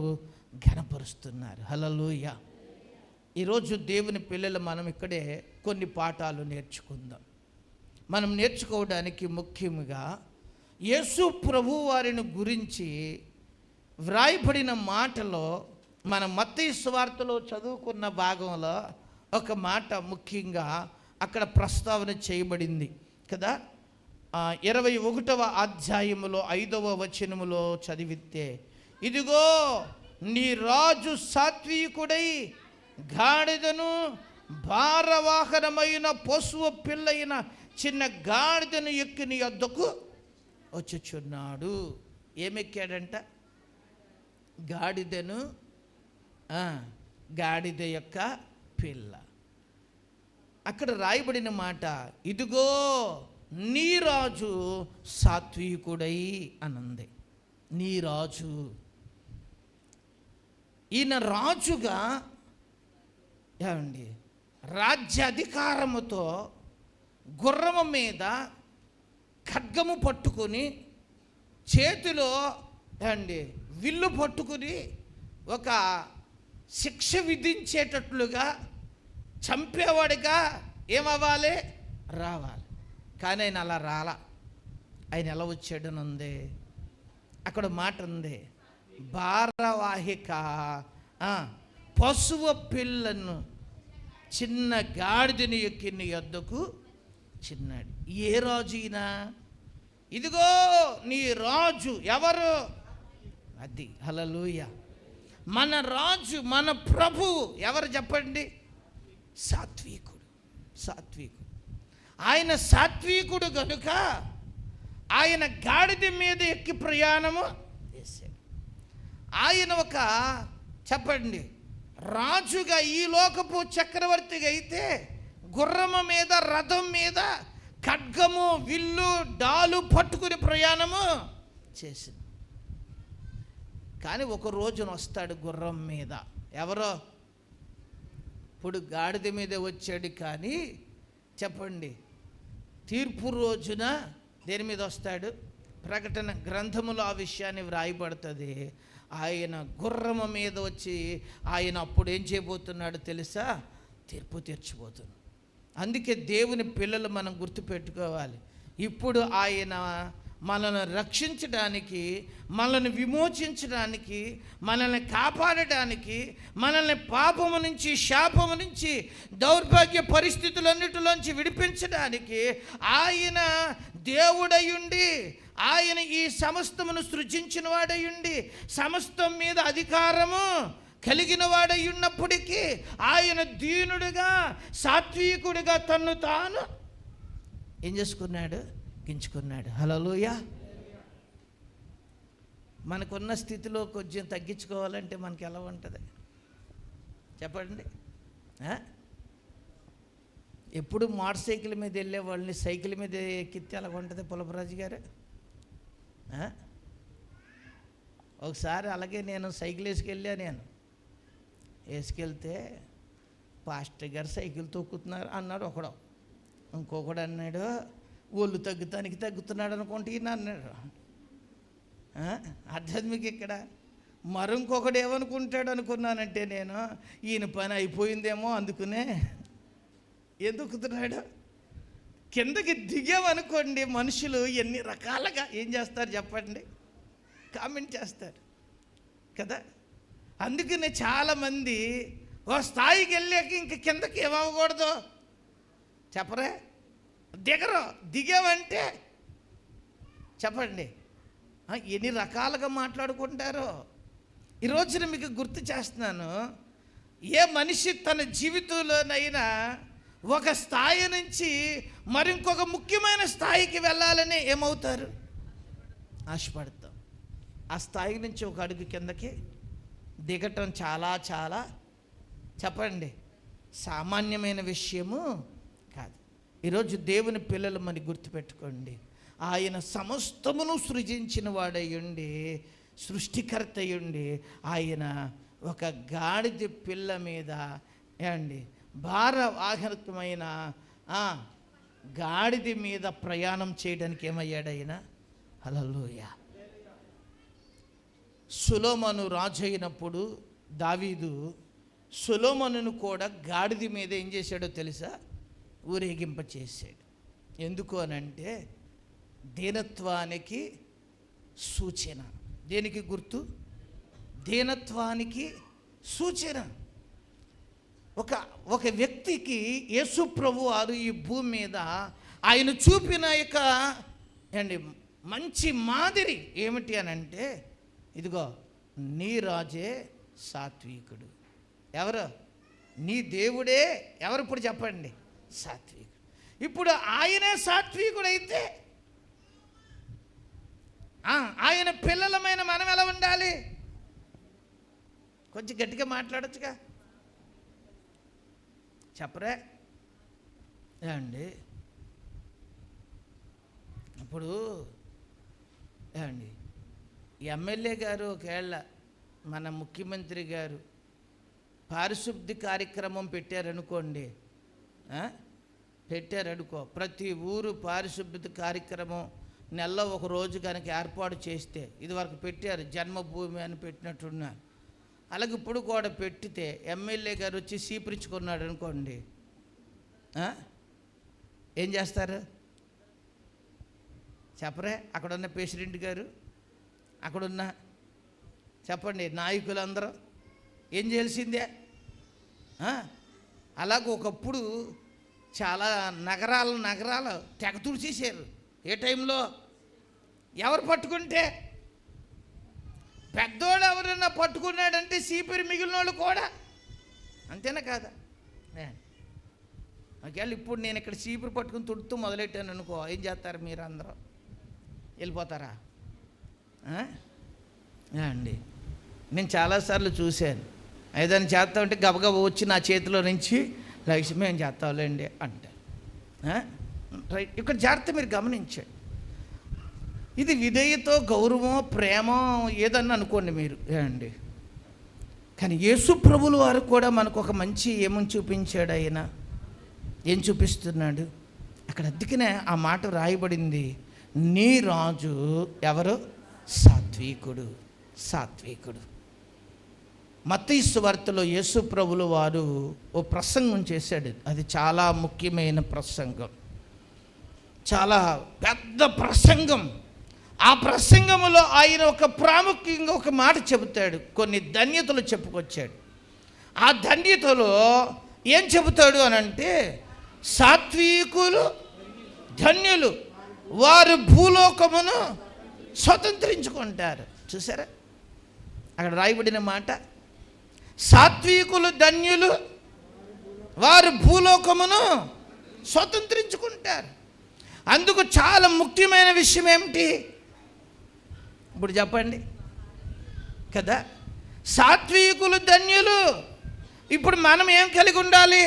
ఘనపరుస్తున్నారు. హల్లెలూయా. ఈరోజు దేవుని పిల్లలు మనం ఇక్కడే కొన్ని పాఠాలు నేర్చుకుందాం. మనం నేర్చుకోవడానికి ముఖ్యంగా యేసు ప్రభు వారిని గురించి వ్రాయబడిన మాటలో మన మత్తయి సువార్తలో చదువుకున్న భాగంలో ఒక మాట ముఖ్యంగా అక్కడ ప్రస్తావన చేయబడింది కదా. 21వ అధ్యాయములో 5వ వచనములో చదివితే, ఇదిగో నీ రాజు సాత్వికుడై గాడిదను భారవాహనమైన పశువు పిల్లైన చిన్న గాడిదను ఎక్కి నీ వద్దకు వచ్చుచున్నాడు. ఏమెక్కాడంట? గాడిదను, గాడిద యొక్క పిల్ల. అక్కడ రాయబడిన మాట, ఇదిగో నీ రాజు సాత్వికుడై అనంది. నీ రాజు, ఈయన రాజుగా ఏమండి రాజ్యాధికారముతో గుర్రము మీద ఖడ్గము పట్టుకొని చేతిలో ఏమండి విల్లు పట్టుకుని ఒక శిక్ష విధించేటట్లుగా చంపేవాడిగా ఏమవ్వాలి, రావాలి. కానీ ఆయన అలా రాలా. ఆయన ఎలా వచ్చాడనుంది, అక్కడ మాట ఉంది, భారవాహిక పశువు పిల్లను చిన్న గాడిదని ఎక్కి నీ వద్దకు చిన్నాడు. ఏ రాజు ఈయన? ఇదిగో నీ రాజు. ఎవరు? అది. హల్లెలూయా. మన రాజు, మన ప్రభువు ఎవరు చెప్పండి? సాత్వికుడు. సాత్వికుడు. ఆయన సాత్వికుడు కనుక ఆయన గాడిద మీద ఎక్కి ప్రయాణము చేశాడు. ఆయన ఒక చెప్పండి రాజుగా ఈ లోకపు చక్రవర్తిగా అయితే గుర్రము మీద, రథం మీద ఖడ్గము, విల్లు, డాలు పట్టుకుని ప్రయాణము చేసింది. కానీ ఒక రోజున వస్తాడు గుర్రం మీద. ఎవరో? ఇప్పుడు గాడిద మీద వచ్చాడు, కానీ చెప్పండి తీర్పు రోజున దేని మీద వస్తాడు? ప్రకటన గ్రంథములో ఆ విషయాన్ని వ్రాయబడుతుంది. ఆయన గుర్రము మీద వచ్చి ఆయన అప్పుడు ఏం చేయబోతున్నాడు తెలుసా? తీర్పు తీర్చబోతున్నాడు. అందుకే దేవుని పిల్లలు మనం గుర్తుపెట్టుకోవాలి. ఇప్పుడు ఆయన మనల్ని రక్షించడానికి, మనల్ని విమోచించడానికి, మనల్ని కాపాడడానికి, మనల్ని పాపము నుంచి, శాపము నుంచి, దౌర్భాగ్య పరిస్థితులన్నిటిలోంచి విడిపించడానికి ఆయన దేవుడయుండి, ఆయన ఈ సమస్తమును సృజించిన వాడయుండి, సమస్తం మీద అధికారము కలిగిన వాడై ఉన్నప్పటికీ ఆయన దీనుడుగా, సాత్వికుడిగా తన్ను తాను ఏం చేసుకున్నాడు? గించుకున్నాడు. హల్లెలూయా. మనకున్న స్థితిలో కొంచెం తగ్గించుకోవాలంటే మనకి ఎలా ఉంటుంది చెప్పండి? ఎప్పుడు మోటార్ సైకిల్ మీద వెళ్ళే వాళ్ళని సైకిల్ మీద ఎక్కితే ఎలా ఉంటుంది పులపరాజు గారు? ఒకసారి అలాగే నేను సైకిల్ వేసుకెళ్ళా. నేను వేసుకెళ్తే పాస్టర్ గారు సైకిల్ తొక్కుతున్నారు అన్నాడు ఒకడు. ఇంకొకడు అన్నాడు ఒళ్ళు తగ్గుతున్నాడు అనుకుంటే ఈయన అన్నాడు. ఆధ్యాత్మిక ఇక్కడ. మరొకడు ఏమనుకుంటాడు అనుకున్నానంటే నేను ఈయన పని అయిపోయిందేమో అందుకునే ఎందుకుతున్నాడు. కిందకి దిగామనుకోండి మనుషులు ఎన్ని రకాలుగా ఏం చేస్తారు చెప్పండి? కామెంట్ చేస్తారు కదా. అందుకనే చాలామంది ఓ స్థాయికి వెళ్ళాక ఇంక కిందకి ఏమవ్వకూడదు చెప్పరే, దిగరు. దిగామంటే చెప్పండి ఎన్ని రకాలుగా మాట్లాడుకుంటారో. ఈరోజున మీకు గుర్తు చేస్తున్నాను, ఏ మనిషి తన జీవితంలోనైనా ఒక స్థాయి నుంచి మరింకొక ముఖ్యమైన స్థాయికి వెళ్ళాలని ఏమవుతారు? ఆశపడతాం. ఆ స్థాయి నుంచి ఒక అడుగు కిందకి దిగటం చాలా చాలా చెప్పండి సామాన్యమైన విషయము కాదు. ఈరోజు దేవుని పిల్లలు మరి గుర్తుపెట్టుకోండి, ఆయన సమస్తమును సృజించిన వాడయ్యుండి, సృష్టికర్త అయ్యుండి, ఆయన ఒక గాడిద పిల్ల మీద ఏమండి భారవాహకమైన గాడిద మీద ప్రయాణం చేయడానికి ఏమయ్యాడు ఆయన? హల్లెలూయా. సొలొమోను రాజు అయినప్పుడు దావీదు సొలొమోనును కూడా గాడిద మీద ఏం చేశాడో తెలుసా? ఊరేగింప చేశాడు. ఎందుకు అనంటే దీనత్వానికి సూచన. దేనికి గుర్తు? దీనత్వానికి సూచన. ఒక వ్యక్తికి యేసు ప్రభు వారు ఈ భూమి మీద ఆయన చూపిన యొక్క మంచి మాదిరి ఏమిటి అనంటే, ఇదిగో నీ రాజే సాత్వికుడు. ఎవరు? నీ దేవుడే ఎవరు? ఇప్పుడు చెప్పండి, సాత్వికుడు. ఇప్పుడు ఆయనే సాత్వికుడైతే ఆయన పిల్లలమైన మనం ఎలా ఉండాలి? కొంచెం గట్టిగా మాట్లాడొచ్చుగా, చెప్పరే ఏమండి? ఇప్పుడు ఏమండి ఎమ్మెల్యే గారు ఒకవేళ మన ముఖ్యమంత్రి గారు పారిశుద్ధ్య కార్యక్రమం పెట్టారనుకోండి, పెట్టారనుకో, ప్రతి ఊరు పారిశుద్ధ్య కార్యక్రమం నెలలో ఒక రోజు కనుక ఏర్పాటు చేస్తే, ఇదివరకు పెట్టారు జన్మభూమి అని పెట్టినట్టున్నారు, అలాగే ఇప్పుడు కూడా పెట్టితే ఎమ్మెల్యే గారు వచ్చి సీపరించుకున్నాడు అనుకోండి, ఏం చేస్తారు చెప్పరే? అక్కడున్న ప్రెసిడెంట్ గారు, అక్కడున్న చెప్పండి నాయకులందరూ ఏం చేయాల్సిందే? అలాగే ఒకప్పుడు చాలా నగరాలు తెగ తుడిచేశారు. ఏ టైంలో? ఎవరు పట్టుకుంటే, పెద్దోడు ఎవరైనా పట్టుకున్నాడంటే సీపరి మిగిలిన వాళ్ళు కూడా అంతేనా కాదా? ఒకవేళ ఇప్పుడు నేను ఇక్కడ సీపరి పట్టుకుని తుడుతూ మొదలెట్టాను అనుకో, ఏం చేస్తారు మీరు? అందరూ వెళ్ళిపోతారా అండి? నేను చాలాసార్లు చూశాను, ఏదైనా చేస్తా ఉంటే గబగబా వచ్చి నా చేతిలో నుంచి లక్ష్మి ఏం చేస్తావులేండి అంటే, రైట్. ఇక్కడ జాగ్రత్త మీరు గమనించండి. ఇది విధేయతో గౌరవం ప్రేమ ఏదన్నా అనుకోండి మీరు అండి, కానీ యేసు ప్రభుల వారు కూడా మనకు ఒక మంచి ఏమని చూపించాడు? ఆయన ఏం చూపిస్తున్నాడు అక్కడ? అందుకనే ఆ మాట రాయబడింది, నీ రాజు ఎవరు? సాత్వికుడు. సాత్వికుడు. మత్తయి సువార్తలో యేసు ప్రభుల వారు ఓ ప్రసంగం చేశాడు. అది చాలా ముఖ్యమైన ప్రసంగం, చాలా పెద్ద ప్రసంగం. ఆ ప్రసంగంలో ఆయన ఒక ప్రాముఖ్యంగా ఒక మాట చెబుతాడు, కొన్ని ధన్యతలు చెప్పుకొచ్చాడు. ఆ ధన్యతలో ఏం చెబుతాడు అనంటే, సాత్వికులు ధన్యులు, వారు భూలోకమును స్వతంత్రించుకుంటారు. చూసారా అక్కడ రాయబడిన మాట? సాత్వికులు ధన్యులు, వారు భూలోకమును స్వతంత్రించుకుంటారు. అందుకు చాలా ముఖ్యమైన విషయం ఏమిటి ఇప్పుడు చెప్పండి కదా? సాత్వికులు ధన్యులు. ఇప్పుడు మనం ఏం కలిగి ఉండాలి?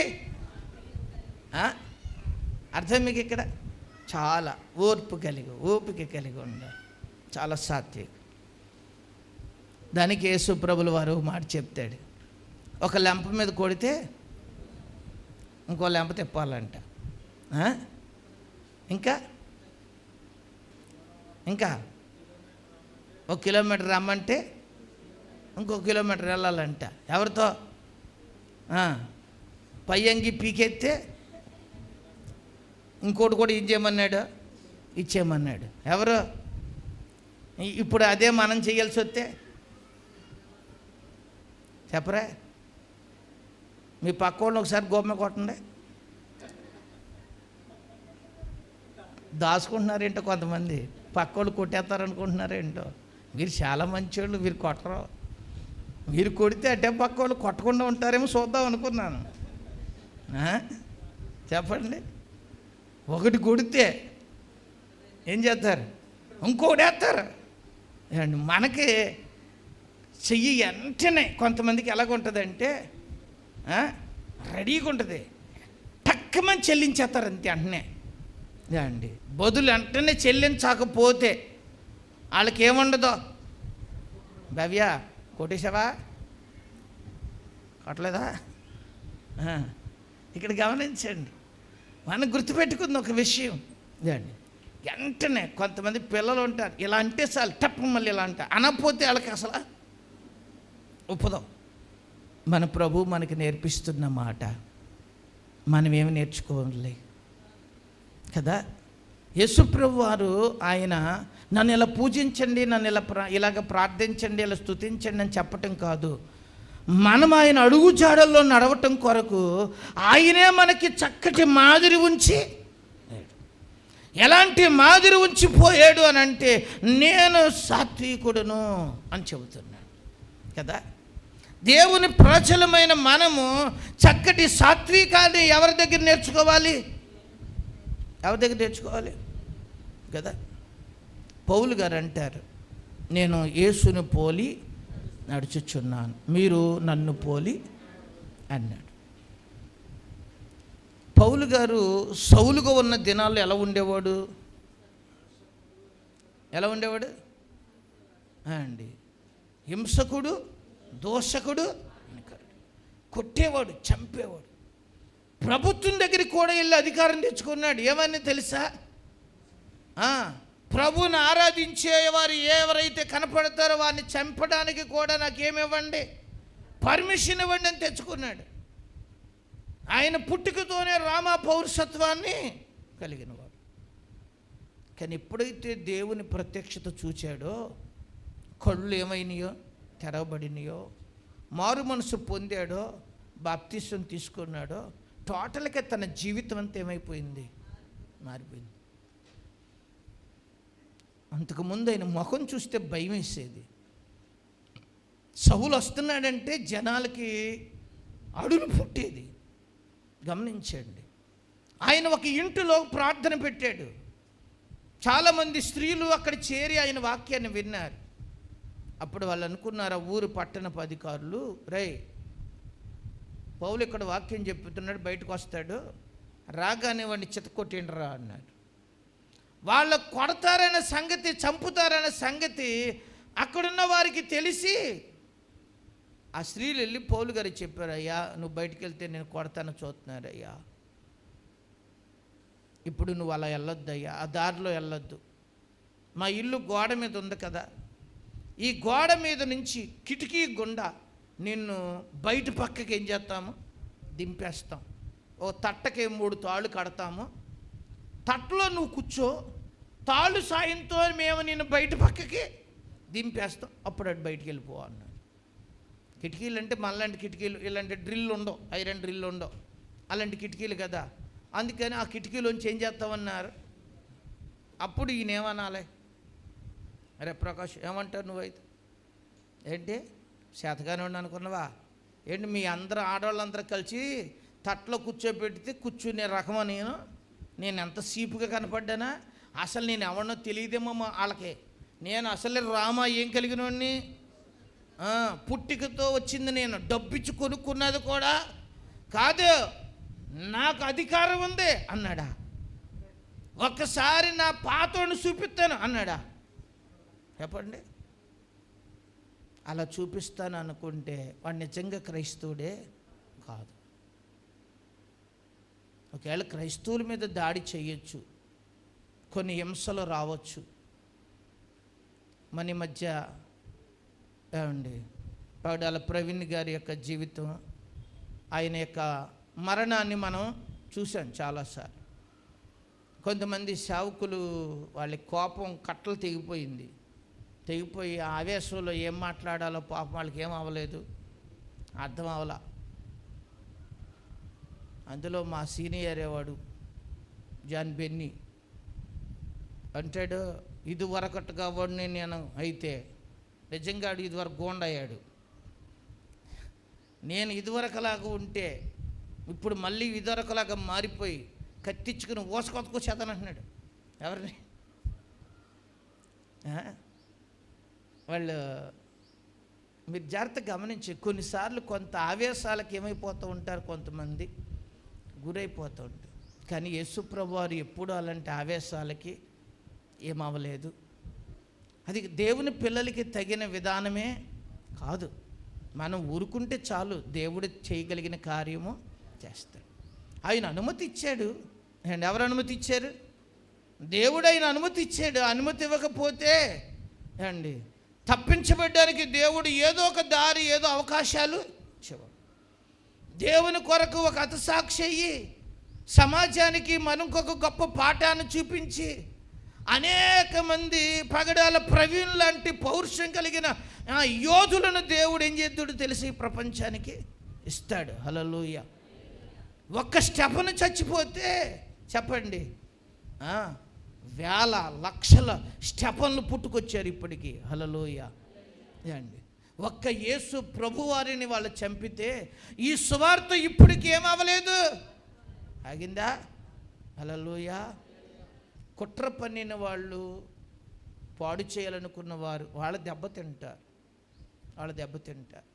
అర్థం మీకు ఇక్కడ? చాలా ఓపిక కలిగి ఉండాలి, చాలా సాత్విక. దానికి యేసు ప్రభుల వారు మాట చెప్తాడు, ఒక లెంప మీద కొడితే ఇంకో లెంప తిప్పాలంట, ఇంకా 1 కిలోమీటర్ రమ్మంటే ఇంకో కిలోమీటర్ వెళ్ళాలంట. ఎవరితో? పై అంగి పీకెత్తే ఇంకోటి కూడా ఇచ్చేయమన్నాడు. ఎవరు? ఇప్పుడు అదే మనం చేయాల్సి వస్తే చెప్పరా? మీ పక్క వాళ్ళని ఒకసారి గోమ కొట్టండి. దాచుకుంటున్నారేంటో కొంతమంది, పక్క వాళ్ళు కొట్టేస్తారనుకుంటున్నారేంటో. మీరు చాలా మంచివాళ్ళు, మీరు కొట్టరు. మీరు కొడితే అట్టే పక్క వాళ్ళు కొట్టకుండా ఉంటారేమో చూద్దాం అనుకున్నాను. చెప్పండి, ఒకటి కొడితే ఏం చేస్తారు? ఇంకొకటి వేస్తారు. మనకి చెయ్యి వెంటనే కొంతమందికి ఎలాగుంటుందంటే రెడీగా ఉంటుంది, టక్కమని చెల్లించేస్తారు అంతే వెంటనే అండి. బదులు వెంటనే చెల్లించకపోతే వాళ్ళకి ఏముండదు. భవ్య కొట్టేసావా? కొట్టలేదా? ఇక్కడ గమనించండి, మనం గుర్తుపెట్టుకుంది ఒక విషయం ఇదండి. వెంటనే కొంతమంది పిల్లలు ఉంటారు, ఇలా అంటే చాలు టప్పు మళ్ళీ ఇలా అంట, అనకపోతే వాళ్ళకి అసలు ఒప్పుదాం. మన ప్రభు మనకి నేర్పిస్తున్న మాట మనం ఏమి నేర్చుకోవాలి కదా. యేసుప్రభు వారు ఆయన నన్ను ఇలా పూజించండి, నన్ను ఇలాగ ప్రార్థించండి, ఇలా స్తుతించండి అని చెప్పటం కాదు, మనం ఆయన అడుగుజాడల్లో నడవటం కొరకు ఆయనే మనకి చక్కటి మాదిరి ఉంచి, ఎలాంటి మాదిరి ఉంచిపోయాడు అని అంటే నేను సాత్వికుడును అని చెబుతున్నాడు కదా. దేవుని ప్రజలమైన మనము చక్కటి సాత్వికాన్ని ఎవరి దగ్గర నేర్చుకోవాలి? ఎవరి దగ్గర నేర్చుకోవాలి కదా. పౌలు గారు అంటారు, నేను యేసును పోలి నడుచుచున్నాను, మీరు నన్ను పోలి అన్నాడు. పౌలు గారు సౌలుగా ఉన్న దినాల్లో ఎలా ఉండేవాడు? అండి, హింసకుడు, దోషకుడు, కొట్టేవాడు, చంపేవాడు. ప్రభుత్వం దగ్గరికి కూడా వెళ్ళి అధికారం తెచ్చుకున్నాడు. ఏమని తెలుసా? ప్రభువుని ఆరాధించే వారు ఎవరైతే కనపడతారో వారిని చంపడానికి కూడా నాకేమివ్వండి, పర్మిషన్ ఇవ్వండి అని తెచ్చుకున్నాడు. ఆయన పుట్టుకతోనే రామా పౌరసత్వాన్ని కలిగినవాడు. కానీ ఎప్పుడైతే దేవుని ప్రత్యక్షత చూచాడో కళ్ళు ఏమైనాయో, తెరవబడినాయో, మారు మనసు పొందాడో, బాప్తిసం తీసుకున్నాడో, టోటల్గా తన జీవితం అంతా ఏమైపోయింది, మారిపోయింది. అంతకుముందు ఆయన ముఖం చూస్తే భయం వేసేది. సౌలు వస్తున్నాడంటే జనాలకి అడుగు పుట్టేది. గమనించండి, ఆయన ఒక ఇంటిలో ప్రార్థన పెట్టాడు. చాలామంది స్త్రీలు అక్కడ చేరి ఆయన వాక్యాన్ని విన్నారు. అప్పుడు వాళ్ళు అనుకున్నారు, ఆ ఊరు పట్టణపు అధికారులు, రే పౌలు ఇక్కడ వాక్యం చెప్తున్నాడు, బయటకు వస్తాడు, రాగానే వాడిని చితకొట్టేండి రా అన్నాడు. వాళ్ళ కొడతారనే సంగతి, చంపుతారనే సంగతి అక్కడున్న వారికి తెలిసి ఆ స్త్రీలు వెళ్ళి పౌలు గారికి చెప్పారు, అయ్యా నువ్వు బయటికి వెళ్తే నేను కొడతాను చూస్తున్నారయ్యా, ఇప్పుడు నువ్వు అలా వెళ్ళొద్దు అయ్యా, ఆ దారిలో వెళ్ళొద్దు, మా ఇల్లు గోడ మీద ఉంది కదా, ఈ గోడ మీద నుంచి కిటికీ గుండా నిన్ను బయట పక్కకి ఏం చేస్తాము, దింపేస్తాం, ఓ తట్టకి 3 తాళ్ళు కడతాము, తట్టలో నువ్వు కూర్చో, తాళ్ళు సాయంతో మేము నిన్ను బయట పక్కకి దింపేస్తాం, అప్పుడు అటు బయటికి వెళ్ళిపో అన్నాడు. కిటికీలు అంటే మనలాంటి కిటికీలు, ఇలాంటి డ్రిల్ ఉండవు, ఐరన్ డ్రిల్ ఉండవు, అలాంటి కిటికీలు కదా. అందుకని ఆ కిటికీలోంచి ఏం చేస్తామన్నారు. అప్పుడు ఈయన ఏమనాలి, అరే ప్రకాష్ ఏమంటారు నువ్వైతే, ఏంటి శాతగానే ఉండి అనుకున్నావా ఏంటి, మీ అందరూ ఆడవాళ్ళందరూ కలిసి తట్లో కూర్చోబెడితే కూర్చునే రకమా, నేను ఎంత సీపుగా కనపడ్డానా, అసలు నేను ఎవరినో తెలియదేమో వాళ్ళకి, నేను అసలు రామా ఏం కలిగినోడిని, పుట్టికతో వచ్చింది, నేను డబ్బిచ్చి కొనుక్కున్నది కూడా కాదు, నాకు అధికారం ఉంది అన్నాడా. ఒక్కసారి నా పాతోని చూపిస్తాను అన్నాడా. చెప్పండి, అలా చూపిస్తాను అనుకుంటే వాడు నిజంగా క్రైస్తవుడే కాదు. ఒకవేళ క్రైస్తవుల మీద దాడి చేయొచ్చు, కొన్ని హింసలు రావచ్చు. మన మధ్య ఏమండి పగడాల ప్రవీణ్ గారి యొక్క జీవితం, ఆయన యొక్క మరణాన్ని మనం చూసాం చాలాసార్లు. కొంతమంది సేవకులు వాళ్ళ కోపం కట్టలు తెగిపోయి ఆవేశంలో ఏం మాట్లాడాలో పాపం వాళ్ళకి ఏం అవ్వలేదు, అర్థం అవ్వలా. అందులో మా సీనియర్ వాడు జాన్ బెన్నీ అంటాడు, ఇది వరకట్టుగా వాడిని నేను అయితే నిజంగా ఇదివరకు గోండయ్యాడు, నేను ఇదివరకులాగా ఉంటే ఇప్పుడు మళ్ళీ ఇదివరకులాగా మారిపోయి కత్తిచ్చుకుని ఓసకొచ్చేతనంటున్నాడు. ఎవరిని వాళ్ళు మీరు జాగ్రత్తగా గమనించి, కొన్నిసార్లు కొంత ఆవేశాలకు ఏమైపోతూ ఉంటారు, కొంతమంది గురైపోతూ ఉంటారు. కానీ యేసుప్రభు వారు ఎప్పుడూ అలాంటి ఆవేశాలకి ఏమవ్వలేదు. అది దేవుని పిల్లలకి తగిన విధానమే కాదు. మనం ఊరుకుంటే చాలు, దేవుడు చేయగలిగిన కార్యము చేస్తాడు. ఆయన అనుమతి ఇచ్చాడు అండ్ ఎవరు అనుమతి ఇచ్చారు? దేవుడు ఆయన అనుమతి ఇచ్చాడు. అనుమతి ఇవ్వకపోతే అండి తప్పించబడ్డానికి దేవుడు ఏదో ఒక దారి, ఏదో అవకాశాలు ఇచ్చేవాడు. దేవుని కొరకు ఒక హతసాక్షి అయ్యి సమాజానికి మనకొక గొప్ప పాఠాన్ని చూపించి అనేక మంది పగడాల ప్రవీణ్ లాంటి పౌరుషం కలిగిన యోధులను దేవుడు ఏం చేద్దుడు తెలిసి ప్రపంచానికి ఇస్తాడు. హల్లెలూయా. ఒక్క స్టెఫను చచ్చిపోతే చెప్పండి వేల లక్షల స్టెఫన్లు పుట్టుకొచ్చారు ఇప్పటికీ. హల్లెలూయా అండి. ఒక్క యేసు ప్రభువారిని వాళ్ళు చంపితే ఈ సువార్త ఇప్పటికి ఏమవ్వలేదు, ఆగిందా? హల్లెలూయా. కుట్ర పన్నిన వాళ్ళు, పాడు చేయాలనుకున్న వారు వాళ్ళ దెబ్బతింటారు.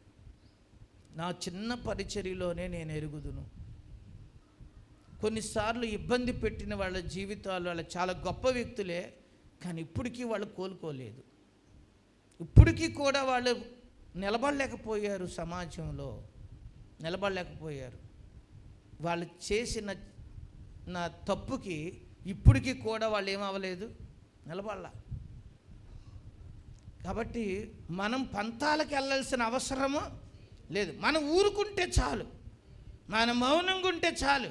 నా చిన్న పరిచర్యలోనే నేను ఎరుగుదును. కొన్నిసార్లు ఇబ్బంది పెట్టిన వాళ్ళ జీవితాలు వాళ్ళ చాలా గొప్ప వ్యక్తులే, కానీ ఇప్పటికీ వాళ్ళు కోలుకోలేదు. ఇప్పటికీ కూడా వాళ్ళు నిలబడలేకపోయారు, సమాజంలో నిలబడలేకపోయారు. వాళ్ళు చేసిన నా తప్పుకి ఇప్పటికీ కూడా వాళ్ళు ఏమవ్వలేదు, నిలబడలా. కాబట్టి మనం పంతాలకు వెళ్ళాల్సిన అవసరము లేదు. మనం ఊరుకుంటే చాలు, మన మౌనంగా ఉంటే చాలు,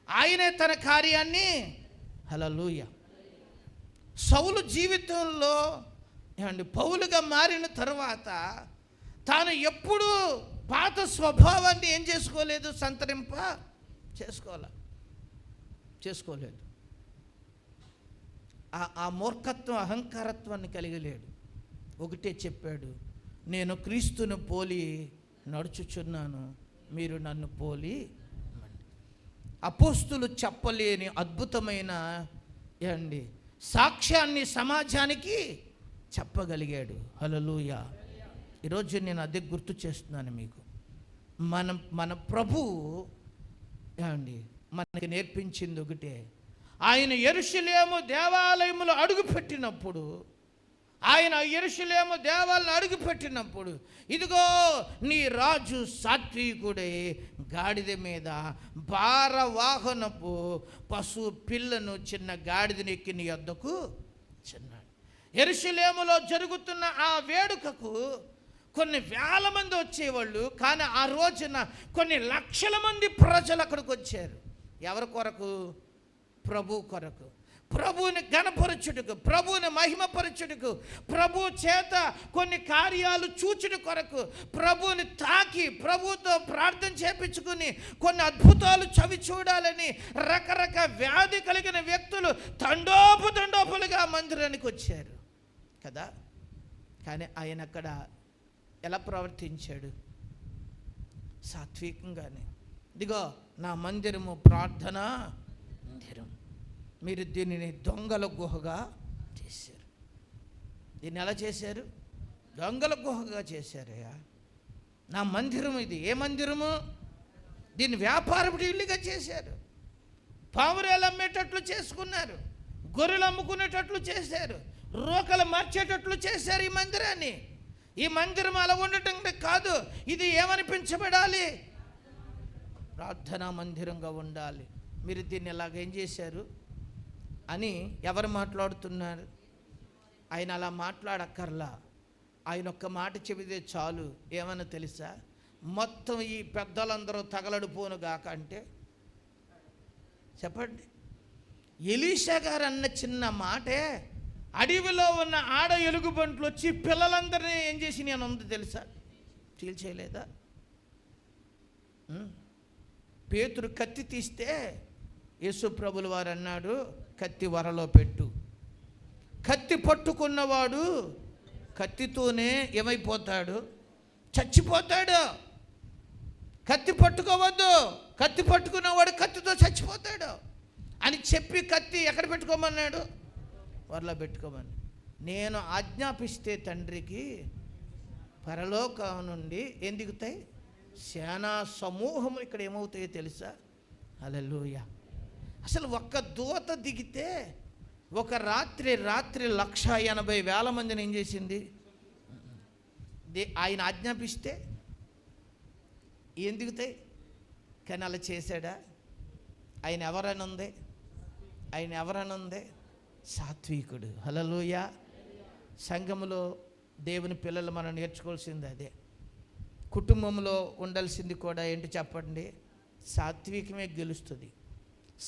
ఆయనే తన కార్యాన్ని. హల్లెలూయా. సౌలు జీవితంలో ఏమండి పౌలుగా మారిన తర్వాత తాను ఎప్పుడూ పాత స్వభావాన్ని ఏం చేసుకోలేదు, చేసుకోలేదు. ఆ మూర్ఖత్వం, అహంకారత్వాన్ని కలిగలేడు. ఒకటే చెప్పాడు, నేను క్రీస్తును పోలి నడుచుచున్నాను, మీరు నన్ను పోలి. అపోస్తులు చెప్పలేని అద్భుతమైన సాక్ష్యాన్ని సమాజానికి చెప్పగలిగాడు. హల్లెలూయా. ఈరోజు నేను అదే గుర్తు చేస్తున్నాను మీకు. మన ప్రభువు మనకి నేర్పించింది ఒకటే. ఆయన యెరూషలేము దేవాలయములో అడుగుపెట్టినప్పుడు, ఇదిగో నీ రాజు సాత్వికుడై గాడిద మీద భారవాహనపు పశు పిల్లను చిన్న గాడిదనెక్కి నీ వద్దకు చిన్నాడు. యెరూషలేములో జరుగుతున్న ఆ వేడుకకు కొన్ని వేల మంది వచ్చేవాళ్ళు, కానీ ఆ రోజున కొన్ని లక్షల మంది ప్రజలు అక్కడికి వచ్చారు. ఎవరి కొరకు? ప్రభు కొరకు. ప్రభువుని ఘనపరచుటకు, ప్రభువుని మహిమపరచుటకు, ప్రభు చేత కొన్ని కార్యాలు చూచుట కొరకు, ప్రభువుని తాకి ప్రభువుతో ప్రార్థన చేపించుకుని కొన్ని అద్భుతాలు చవి చూడాలని రకరకాల వ్యాధి కలిగిన వ్యక్తులు తండోపులుగా మందిరానికి వచ్చారు కదా. కానీ ఆయన అక్కడ ఎలా ప్రవర్తించాడు? సాత్వికంగానే. ఇదిగో నా మందిరము ప్రార్థనా మందిరం, మీరు దీనిని దొంగల గుహగా చేశారు. దీన్ని ఎలా చేశారు? దొంగల గుహగా చేశారయ్యా. నా మందిరం ఇది. ఏ మందిరము? దీన్ని వ్యాపారపు ఇల్లుగా చేశారు. పావురాలు అమ్మేటట్లు చేసుకున్నారు, గొర్రెలు అమ్ముకునేటట్లు చేశారు, రోకలు మార్చేటట్లు చేశారు ఈ మందిరాన్ని. ఈ మందిరం అలా ఉండటం కాదు, ఇది ఏమనిపించబడాలి? ప్రార్థనా మందిరంగా ఉండాలి. మీరు దీన్ని ఎలాగేం చేశారు అని ఎవరు మాట్లాడుతున్నారు? ఆయన అలా మాట్లాడక్కర్లా. ఆయన ఒక్క మాట చెబితే చాలు. ఏమన్నా తెలుసా? మొత్తం ఈ పెద్దలందరూ తగలడిపోను గాక అంటే చెప్పండి. ఎలీషా గారు అన్న చిన్న మాటే అడవిలో ఉన్న ఆడ ఎలుగుబంట్లు వచ్చి పిల్లలందరినీ ఏం చేసి నేను ఉంది తెలుసా? చీల్చేయలేదా? పేతురు కత్తి తీస్తే యేసు ప్రభుల వారు అన్నాడు, కత్తి వరలో పెట్టు. కత్తి పట్టుకున్నవాడు కత్తితోనే ఏమైపోతాడు? చచ్చిపోతాడు. కత్తి పట్టుకోవద్దు, కత్తి పట్టుకున్నవాడు కత్తితో చచ్చిపోతాడు అని చెప్పి కత్తి ఎక్కడ పెట్టుకోమన్నాడు? వరలో పెట్టుకోమని. నేను ఆజ్ఞాపిస్తే తండ్రికి పరలోకం నుండి ఏం దిగుతాయి? సేనా సమూహం ఇక్కడ ఏమవుతాయో తెలుసా? హల్లెలూయా. అసలు ఒక్క దూత దిగితే ఒక రాత్రి 1,80,000 మందిని ఏం చేసింది? ఆయన ఆజ్ఞాపిస్తే ఏం దిగుతాయి? కానీ అలా చేశాడా? ఆయన ఎవరనుంది? ఆయన ఎవరనుంది? సాత్వికుడు. హల్లెలూయా. సంఘములో దేవుని పిల్లలు మనం నేర్చుకోవాల్సింది అదే. కుటుంబంలో ఉండాల్సింది కూడా ఏంటి చెప్పండి? సాత్వికమే గెలుస్తుంది,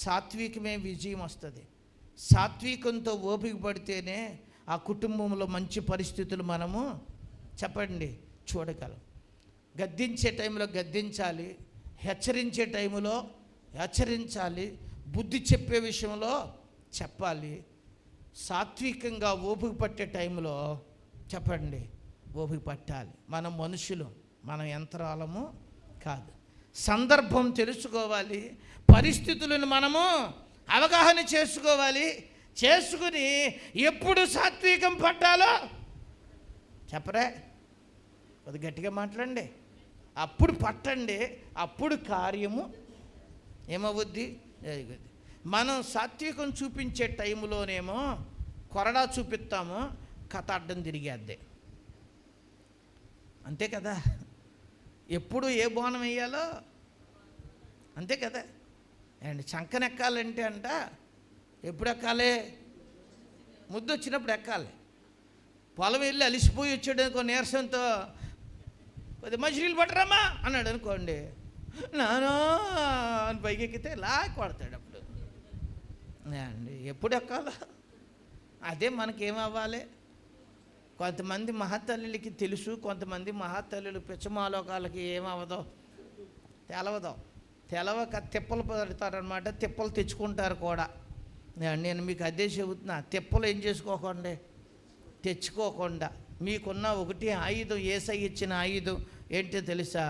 సాత్వికమే విజయం వస్తుంది. సాత్వికంతో ఓపిక పడితేనే ఆ కుటుంబంలో మంచి పరిస్థితులు మనము చెప్పండి చూడగలం. గద్దించే టైంలో గద్దించాలి, హెచ్చరించే టైంలో హెచ్చరించాలి, బుద్ధి చెప్పే విషయంలో చెప్పాలి. సాత్వికంగా ఓపిక పట్టే టైంలో చెప్పండి ఓపిక పట్టాలి. మనం మనుషులు, మనం యంత్రాలము కాదు. సందర్భం తెలుసుకోవాలి, పరిస్థితులను మనము అవగాహన చేసుకోవాలి. చేసుకుని ఎప్పుడు సాత్వికం పట్టాలో చెప్పరే, కొద్ది గట్టిగా మాట్లాడండి. అప్పుడు పట్టండి, అప్పుడు కార్యము ఏమవుద్ది? జరుగుద్ది. మనం సాత్వికం చూపించే టైంలోనేమో కొరడా చూపిస్తాము, కథ అడ్డం తిరిగేద్దే. అంతే కదా. ఎప్పుడు ఏ బోనం వేయాలో అంతే కదా. అండ్ చంకనెక్కాలంటే అంట ఎప్పుడు ఎక్కాలి? ముద్దు వచ్చినప్పుడు ఎక్కాలి. పొలం వెళ్ళి అలిసిపోయి వచ్చాడు నీరసంతో కొద్ది మంచినీళ్ళు పట్టరమ్మా అన్నాడు అనుకోండి, నానా అని పైకి ఎక్కితే లాక్ కొడతాడు. అప్పుడు అండి ఎప్పుడు ఎక్కాలో అదే మనకేమవ్వాలి. కొంతమంది మహాతల్లులకి తెలుసు, కొంతమంది మహాతల్లులు పిచ్చమాలోకాలకి ఏమవ్వదో తెలవక తిప్పలు పడతారనమాట. తిప్పలు తెచ్చుకుంటారు కూడా. నేను మీకు అదే చెబుతున్నా, తిప్పలు ఏం చేసుకోకండి, తెచ్చుకోకుండా మీకున్న ఒకటి ఆయుధం, యేసయ్య ఇచ్చిన ఆయుధం ఏంటో తెలుసా?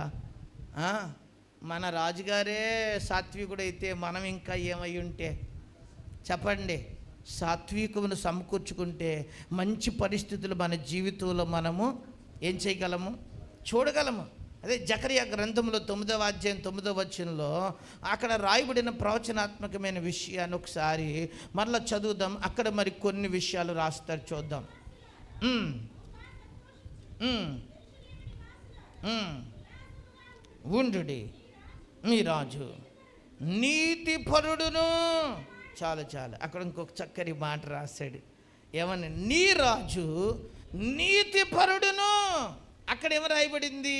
మన రాజుగారే సాత్వికుడైతే మనం ఇంకా ఏమై ఉంటే చెప్పండి. సాత్వికమును సమకూర్చుకుంటే మంచి పరిస్థితులు మన జీవితంలో మనము ఏం చేయగలము? చూడగలము. అదే జకరియా గ్రంథంలో 9వ అధ్యాయం 9వ వచనంలో అక్కడ రాయబడిన ప్రవచనాత్మకమైన విషయాన్ని ఒకసారి మరలా చదువుదాం. అక్కడ మరి కొన్ని విషయాలు రాస్తారు, చూద్దాం. ఉండుడి, మీ రాజు నీతిపరుడును. చాలు అక్కడ ఇంకొక చక్కని మాట రాశాడు. ఏమని? నీ రాజు నీతిపరుడును. అక్కడ ఏమి రాయబడింది?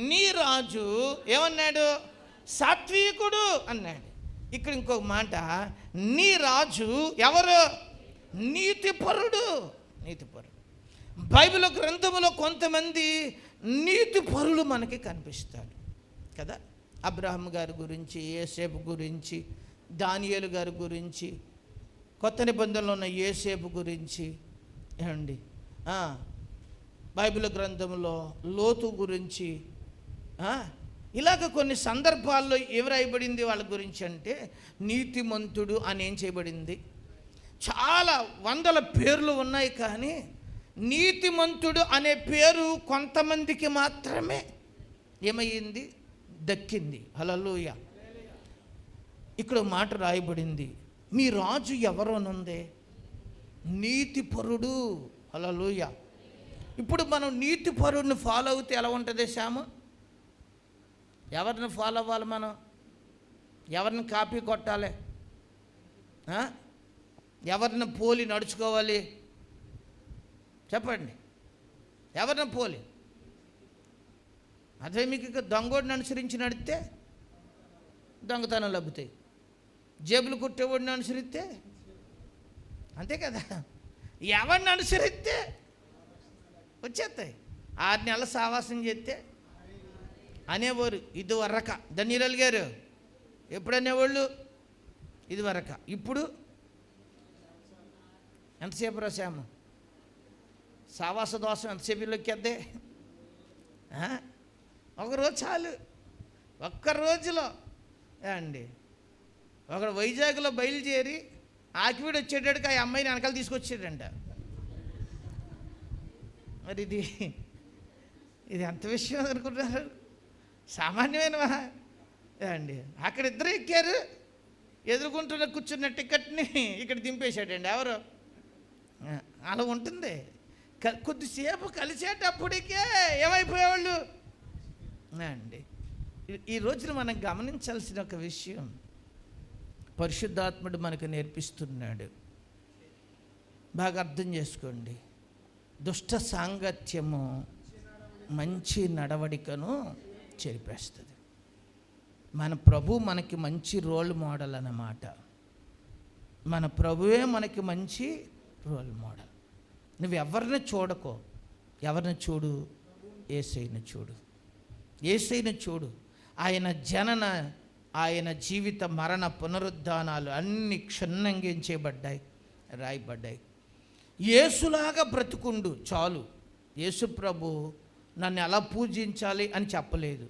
నీ రాజు ఏమన్నాడు? సాత్వికుడు అన్నాడు. ఇక్కడ ఇంకొక మాట, నీ రాజు ఎవరు? నీతిపరుడు. బైబిల్ గ్రంథములో కొంతమంది నీతిపరులు మనకి కనిపిస్తారు కదా. అబ్రహాం గారి గురించి, యోసేపు గురించి, దానియేలు గారి గురించి, కొత్త నిబంధనలో ఉన్న యోసేపు గురించి ఏమండి, బైబిల్ గ్రంథంలో లోతు గురించి, ఇలాగ కొన్ని సందర్భాల్లో ఏమి రాయబడింది వాళ్ళ గురించి అంటే నీతిమంతుడు అని ఏం చేయబడింది. చాలా వందల పేర్లు ఉన్నాయి, కానీ నీతిమంతుడు అనే పేరు కొంతమందికి మాత్రమే ఏమయ్యింది? దక్కింది. హల్లెలూయా. ఇక్కడ మాట రాయబడింది, మీ రాజు ఎవరోనుంది? నీతిపరుడు. హల్లెలూయా. ఇప్పుడు మనం నీతిపరుడిని ఫాలో అవుతే ఎలా ఉంటుంది శ్యాము? ఎవరిని ఫాలో అవ్వాలి మనం? ఎవరిని కాపీ కొట్టాలి? ఎవరిని పోలి నడుచుకోవాలి? చెప్పండి, ఎవరిని పోలి? అదే మీకు ఇక దొంగోడిని అనుసరించి నడిస్తే దొంగతనం లబ్బుతాయి, జేబులు కుట్టేవాడిని అనుసరిస్తే అంతే కదా. ఎవరిని అనుసరిస్తే వచ్చేస్తాయి. 6 నెలల సావాసం చేస్తే అనేవారు ఇది వరక. ధన్యరాలు గారు ఎప్పుడు అనేవాళ్ళు ఇది వరక. ఇప్పుడు ఎంతసేపు రాసాము? సావాస దోషం ఎంతసేపు లొక్కేద్దే? ఒకరోజు చాలు. ఒక్క రోజులో అండి ఒకడు వైజాగ్లో బయలుదేరి ఆకివీడు వచ్చేటట్టుగా ఆ అమ్మాయిని వెనకాల తీసుకొచ్చాడంట. మరి ఇది ఎంత విషయం అనుకుంటున్నారు? సామాన్యమైనవా అండి? అక్కడ ఇద్దరు ఎక్కారు, ఎదుర్కొంటున్న కూర్చున్న టికెట్ని ఇక్కడ దింపేశాడండి. ఎవరు? అలా ఉంటుంది. కొద్దిసేపు కలిసేటప్పటికే ఏమైపోయేవాళ్ళు అండి. ఈ రోజున మనం గమనించాల్సిన ఒక విషయం, పరిశుద్ధాత్ముడు మనకు నేర్పిస్తున్నాడు. బాగా అర్థం చేసుకోండి. దుష్ట సాంగత్యము మంచి నడవడికను చెరిపేస్తుంది. మన ప్రభు మనకి మంచి రోల్ మోడల్ అన్నమాట. మన ప్రభువే మనకి మంచి రోల్ మోడల్. నువ్వు ఎవరిని చూడకో, ఎవరిని చూడు? యేసయ్యను చూడు. యేసయ్యను చూడు. ఆయన జనన, ఆయన జీవిత మరణ పునరుద్ధానాలు అన్నీ క్షుణ్ణంగించబడ్డాయి, రాయబడ్డాయి. యేసులాగా బ్రతుకుండు చాలు. యేసు ప్రభు నన్ను ఎలా పూజించాలి అని చెప్పలేదు,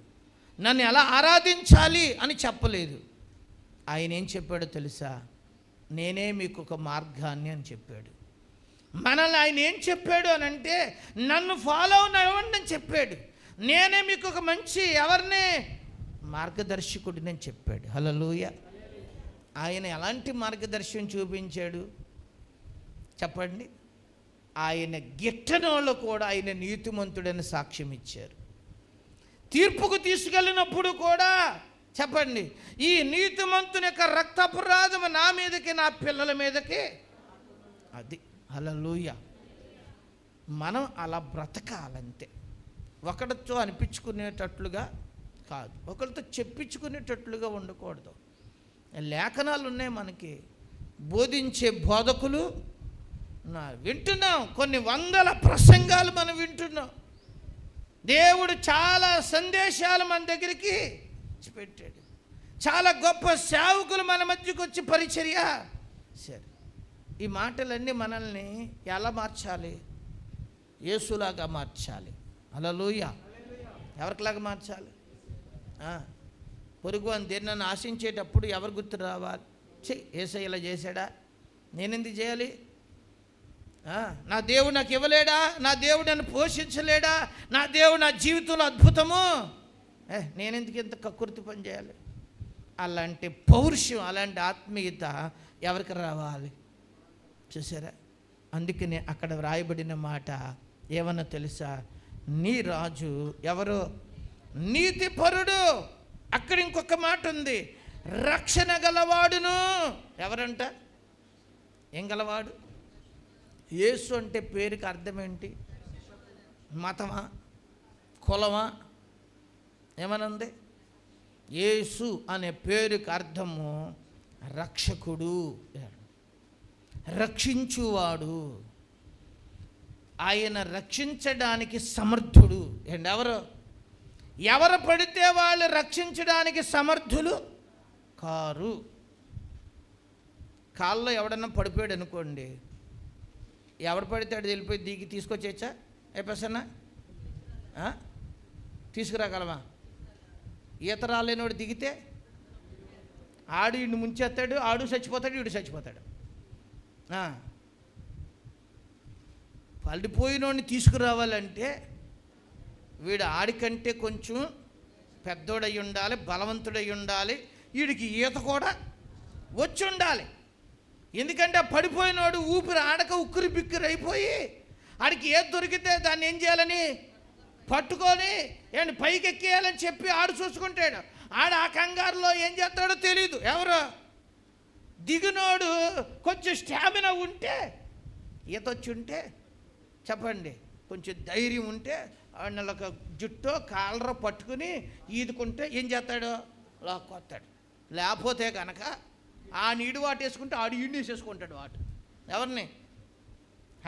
నన్ను ఎలా ఆరాధించాలి అని చెప్పలేదు. ఆయన ఏం చెప్పాడో తెలుసా? నేనే మీకు ఒక మార్గాన్ని అని చెప్పాడు. మనల్ని ఆయన ఏం చెప్పాడు అని అంటే, నన్ను ఫాలో అవ్వండి అని చెప్పాడు. నేనే మీకు ఒక మంచి ఎవరిని మార్గదర్శకుడిని అని చెప్పాడు. హల్లెలూయా. ఆయన ఎలాంటి మార్గదర్శనం చూపించాడు చెప్పండి? ఆయన గిట్టని వాళ్ళు కూడా ఆయన నీతిమంతుడని సాక్ష్యం ఇచ్చారు. తీర్పుకు తీసుకెళ్ళినప్పుడు కూడా చెప్పండి, ఈ నీతిమంతుని యొక్క రక్తపురాధము నా మీదకి, నా పిల్లల మీదకి. అది హల్లెలూయా. మనం అలా బ్రతకాలంతే. ఒకరితో అనిపించుకునేటట్లుగా కాదు, ఒకరితో చెప్పించుకునేటట్లుగా ఉండకూడదు. లేఖనాలు ఉన్నాయి మనకి, బోధించే బోధకులు వింటున్నాం. కొన్ని వందల ప్రసంగాలు మనం వింటున్నాం. దేవుడు చాలా సందేశాలు మన దగ్గరికి పెట్టాడు. చాలా గొప్ప సేవకులు మన మధ్యకు వచ్చి పరిచర్య సరే. ఈ మాటలన్నీ మనల్ని ఎలా మార్చాలి? యేసులాగా మార్చాలి. హల్లెలూయా. ఎవరికిలాగా మార్చాలి? పొరుగు అని దేన్ని ఆశించేటప్పుడు ఎవరు గుర్తు రావాలి? యేసయ్య ఇలా చేశాడా, నేనెందుకు చేయాలి? నా దేవుడు నాకు ఇవ్వలేడా? నా దేవుడు నన్ను పోషించలేడా? నా దేవుడు నా జీవితంలో అద్భుతము, నేనెందుకు ఇంత కక్కుర్తి పని చేయాలి? అలాంటి పౌరుషం, అలాంటి ఆత్మీయత ఎవరికి రావాలి? చూసారా? అందుకనే అక్కడ వ్రాయబడిన మాట ఏమన్నా తెలుసా? నీ రాజు ఎవరు? నీతిపరుడు. అక్కడ ఇంకొక మాట ఉంది, రక్షణ గలవాడును. ఎవరంట? ఏం గలవాడు? యేసు అంటే పేరుకి అర్థం ఏంటి? మతమా, కులమా? ఏమనుంది? యేసు అనే పేరుకి అర్థము రక్షకుడు, రక్షించువాడు. ఆయన రక్షించడానికి సమర్థుడు. ఎవరు పడితే వాళ్ళు రక్షించడానికి సమర్థులు కారు. కాల్లో ఎవడన్నా పడిపోయాడు అనుకోండి, ఎవడు పడితే వెళ్ళిపోయి దిగి తీసుకొచ్చేచ్చా? ఏ ప్రసన్న తీసుకురాగలమా? ఈత రాలేనోడు దిగితే ఆడు ఇన్ని ముంచేస్తాడు, ఆడు చచ్చిపోతాడు, వీడు చచ్చిపోతాడు. పడిపోయినోడిని తీసుకురావాలంటే వీడు ఆడికంటే కొంచెం పెద్దోడై ఉండాలి, బలవంతుడై ఉండాలి, వీడికి ఈత కూడా వచ్చి ఉండాలి. ఎందుకంటే ఆ పడిపోయినోడు ఊపిరి ఆడక ఉక్కిరి బిక్కిరి అయిపోయి ఆడికి ఏది దొరికితే దాన్ని ఏం చేయాలని పట్టుకొని పైకి ఎక్కేయాలని చెప్పి ఆడు చూసుకుంటాడు. ఆడు ఆ కంగారులో ఏం చేస్తాడో తెలీదు. ఎవరు దిగునోడు కొంచెం స్టామినా ఉంటే, ఈత వచ్చి ఉంటే చెప్పండి, కొంచెం ధైర్యం ఉంటే ఒక జుట్టో కాలరో పట్టుకుని ఈదుకుంటే ఏం చేస్తాడు? లాక్కొస్తాడు. లేకపోతే కనుక ఆ నీడు వాటు వేసుకుంటే ఆడు ఈడు వేసేసుకుంటాడు వాటు. ఎవరిని?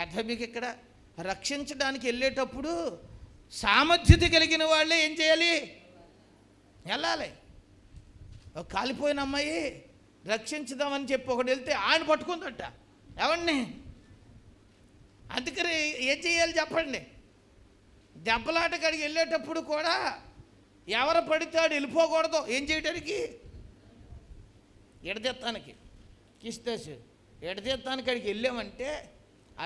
అట్లా మీకు ఇక్కడ రక్షించడానికి వెళ్ళేటప్పుడు సామర్థ్యత కలిగిన వాళ్ళే ఏం చేయాలి? వెళ్ళాలి. ఒక కాలిపోయిన అమ్మాయి రక్షించుదామని చెప్పి ఒకటి వెళ్తే ఆయన పట్టుకుందట. ఎవరిని? అందుకని ఏం చేయాలి చెప్పండి? దెబ్బలాట కాడికి వెళ్ళేటప్పుడు కూడా ఎవరు పడితే వెళ్ళిపోకూడదు. ఏం చేయడానికి? ఎడదెత్తానికి కిస్తేసి ఎడదెత్తానికి కాడికి వెళ్ళామంటే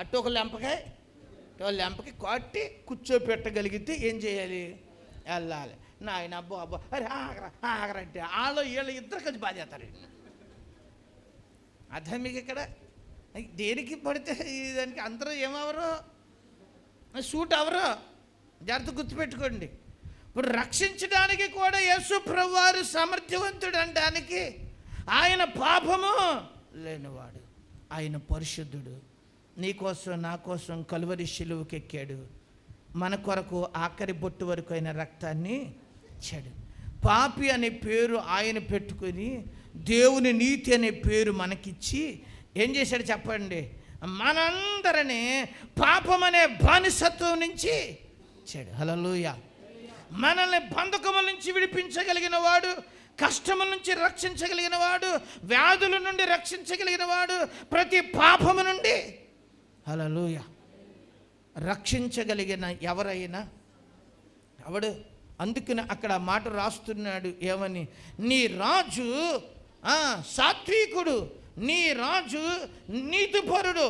అటు ఒక లెంపకాయ లెంపకి కొట్టి కూర్చోపెట్టగలిగితే ఏం చేయాలి? వెళ్ళాలి. నాయన అబ్బో అబ్బో అరే ఆగరా ఆగరంటే వాళ్ళు వీళ్ళు ఇద్దరు కలిసి బాధేస్తారు. అదే మీకు ఇక్కడ దేనికి పడితే దానికి అందరూ ఏమవరు? Suit hour. జాగ్రత్త గుర్తుపెట్టుకోండి. ఇప్పుడు రక్షించడానికి కూడా యేసు ప్రభువారు సమర్థవంతుడు అనడానికి ఆయన పాపము లేనివాడు, ఆయన పరిశుద్ధుడు. నీకోసం నా కోసం కలువరి శిలువకి ఎక్కాడు, మన కొరకు ఆఖరి బొట్టు వరకు అయిన రక్తాన్ని ఇచ్చాడు. పాపి అనే పేరు ఆయన పెట్టుకొని దేవుని నీతి అనే పేరు మనకిచ్చి ఏం చేశాడు చెప్పండి? మనందరినీ పాపం అనే బానిసత్వం నుంచి ఇచ్చాడు. హల్లెలూయా. మనల్ని బంధకముల నుంచి విడిపించగలిగిన వాడు, కష్టముల నుంచి రక్షించగలిగిన వాడు, వ్యాధుల నుండి రక్షించగలిగిన వాడు, ప్రతి పాపము నుండి హల్లెలూయా రక్షించగలిగిన ఎవరైనా ఎవడు. అందుకని అక్కడ మాట రాస్తున్నాడు ఏమని? నీ రాజు సాత్వికుడు, నీ రాజు నీతిపరుడు,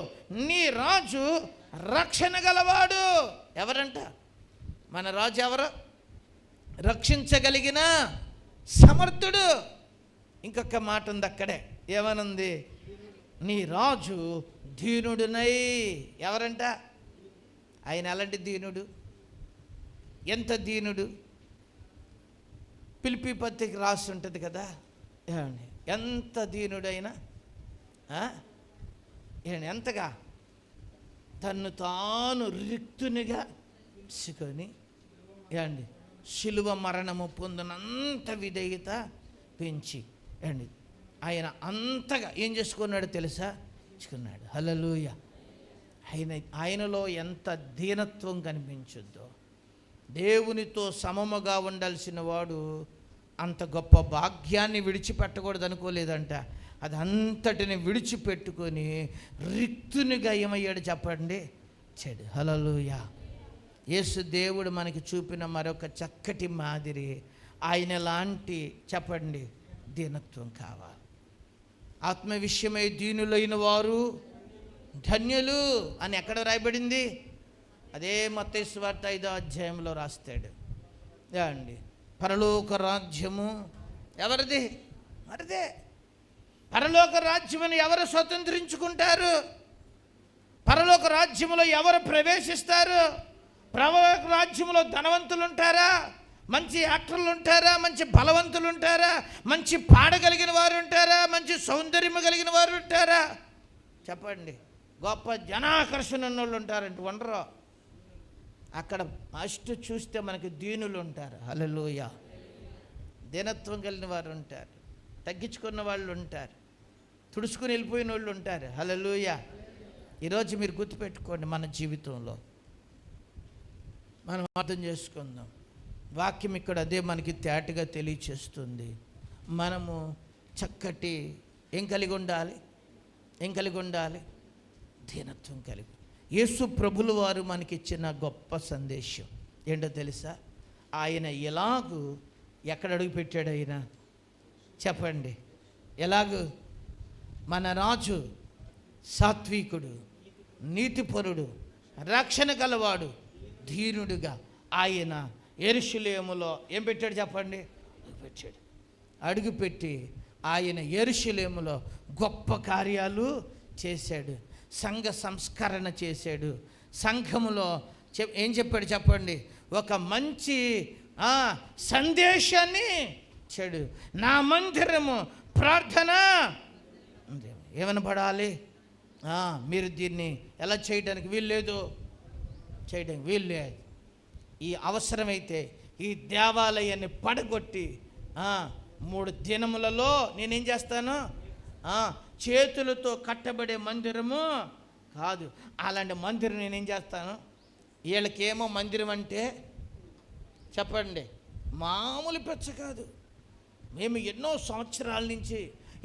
నీ రాజు రక్షణ గలవాడు. ఎవరంట మన రాజు? ఎవరు? రక్షించగలిగిన సమర్థుడు. ఇంకొక మాట ఉంది అక్కడే, ఏమనుంది? నీ రాజు దీనుడునై. ఎవరంట ఆయన? ఎలాంటి దీనుడు? ఎంత దీనుడు? పిలిపి పత్రిక రాసి ఉంటుంది కదా, ఏమండి? ఎంత దీనుడైనా ఎంతగా తన్ను తాను రిక్తునిగా ఇసుకొని ఏమండి శిలువ మరణము పొందినంత విధేయత పెంచి ఏమండి ఆయన అంతగా ఏం చేసుకున్నాడు తెలుసా? ఇచ్చుకున్నాడు. హల్లెలూయా. ఆయనలో ఎంత దీనత్వం కనిపించుద్దో. దేవునితో సమముగా ఉండాల్సిన వాడు అంత గొప్ప భాగ్యాన్ని విడిచిపెట్టకూడదు అనుకోలేదంట. అది అంతటిని విడిచిపెట్టుకొని రిక్తునిగా ఏమయ్యాడు చెప్పండి? చెడు. హల్లెలూయా. యేసు దేవుడు మనకి చూపిన మరొక చక్కటి మాదిరి. ఆయన లాంటి చెప్పండి దీనత్వం కావాలి. ఆత్మ విషయమై దీనులైన వారు ధన్యులు అని ఎక్కడ రాయబడింది? అదే మత్తయి సువార్త 5వ అధ్యాయంలో రాస్తాడు. అండి పరలోక రాజ్యము ఎవరిది? మరిదే. పరలోక రాజ్యమును ఎవరు స్వతంత్రించుకుంటారు? పరలోక రాజ్యములో ఎవరు ప్రవేశిస్తారు? పరలోక రాజ్యములో ధనవంతులు ఉంటారా? మంచి యాక్టర్లు ఉంటారా? మంచి బలవంతులు ఉంటారా? మంచి పాడగలిగిన వారు ఉంటారా? మంచి సౌందర్యం కలిగిన వారు ఉంటారా? చెప్పండి. గొప్ప జనాకర్షణ ఉన్నోళ్ళు ఉంటారంటే ఉండరు. అక్కడ ఫస్ట్ చూస్తే మనకి దీనులు ఉంటారు. హల్లెలూయా. దీనత్వం కలిగిన వారు ఉంటారు, తగ్గించుకున్న వాళ్ళు ఉంటారు, తుడుచుకుని వెళ్ళిపోయిన వాళ్ళు ఉంటారు. హల్లెలూయా. ఈరోజు మీరు గుర్తుపెట్టుకోండి, మన జీవితంలో మనం అర్థం చేసుకుందాం. వాక్యం ఇక్కడ అదే మనకి తేటగా తెలియచేస్తుంది. మనము చక్కటి ఏం కలిగి ఉండాలి? దీనత్వం కలిగి. యేసు ప్రభులు వారు మనకిచ్చిన గొప్ప సందేశం ఏంటో తెలుసా? ఆయన ఎలాగూ ఎక్కడ అడుగు పెట్టాడు? ఆయన చెప్పండి. ఎలాగూ? మన రాజు సాత్వికుడు, నీతిపరుడు, రక్షణ గలవాడు, ధీరుడుగా ఆయన యెరూషలేములో ఏం పెట్టాడు చెప్పండి? పెట్టాడు. అడుగుపెట్టి ఆయన యెరూషలేములో గొప్ప కార్యాలు చేశాడు. సంఘ సంస్కరణ చేశాడు. సంఘములో ఏం చెప్పాడు చెప్పండి? ఒక మంచి సందేశాన్ని ఇచ్చాడు. నా మందిరము ప్రార్థన ఏమనబడాలి? మీరు దీన్ని ఎలా చేయడానికి వీల్లేదు, చేయడానికి వీల్లేదు. ఈ అవసరమైతే ఈ దేవాలయాన్ని పడగొట్టి 3 దినములలో నేనేం చేస్తాను? చేతులతో కట్టబడే మందిరము కాదు, అలాంటి మందిరం నేనేం చేస్తాను? వీళ్ళకేమో మందిరం అంటే చెప్పండి మామూలు పెచ్చ కాదు. మేము ఎన్నో సంవత్సరాల నుంచి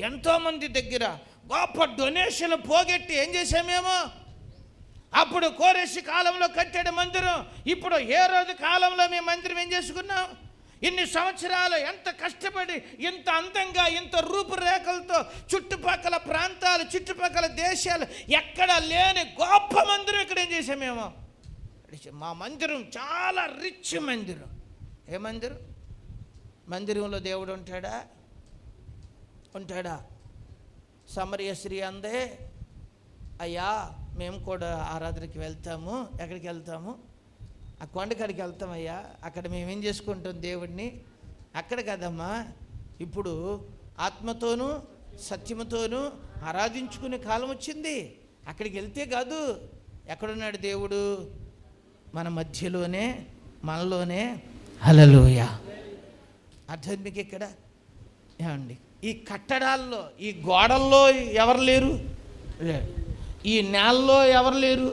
ఎంతోమంది దగ్గర గొప్ప డొనేషన్ పోగొట్టి ఏం చేసామేమో. అప్పుడు కోరేసి కాలంలో కట్టాడు మందిరం, ఇప్పుడు ఏ రోజు కాలంలో మేము మందిరం ఏం చేసుకున్నాం? ఇన్ని సంవత్సరాలు ఎంత కష్టపడి ఇంత అందంగా ఇంత రూపురేఖలతో చుట్టుపక్కల ప్రాంతాలు చుట్టుపక్కల దేశాలు ఎక్కడ లేని గొప్ప మందిరం ఇక్కడ ఏం చేసామేమో. మా మందిరం చాలా రిచ్ మందిరం. ఏ మందిరం? మందిరంలో దేవుడు ఉంటాడా? సమరయ స్త్రీ అందే, అయ్యా మేము కూడా ఆరాధనకి వెళ్తాము. ఎక్కడికి వెళ్తాము? ఆ కొండకాడికి వెళ్తామయ్యా, అక్కడ మేమేం చేసుకుంటాం దేవుడిని. అక్కడ కదమ్మా, ఇప్పుడు ఆత్మతోనూ సత్యముతోనూ ఆరాధించుకునే కాలం వచ్చింది. అక్కడికి వెళ్తే కాదు. ఎక్కడున్నాడు దేవుడు? మన మధ్యలోనే, మనలోనే. హల్లెలూయా. అర్థం మీకు ఇక్కడ ఏమండి? ఈ కట్టడాల్లో, ఈ గోడల్లో ఎవరు లేరు? లేడు. ఈ నేలలో ఎవరు లేరు?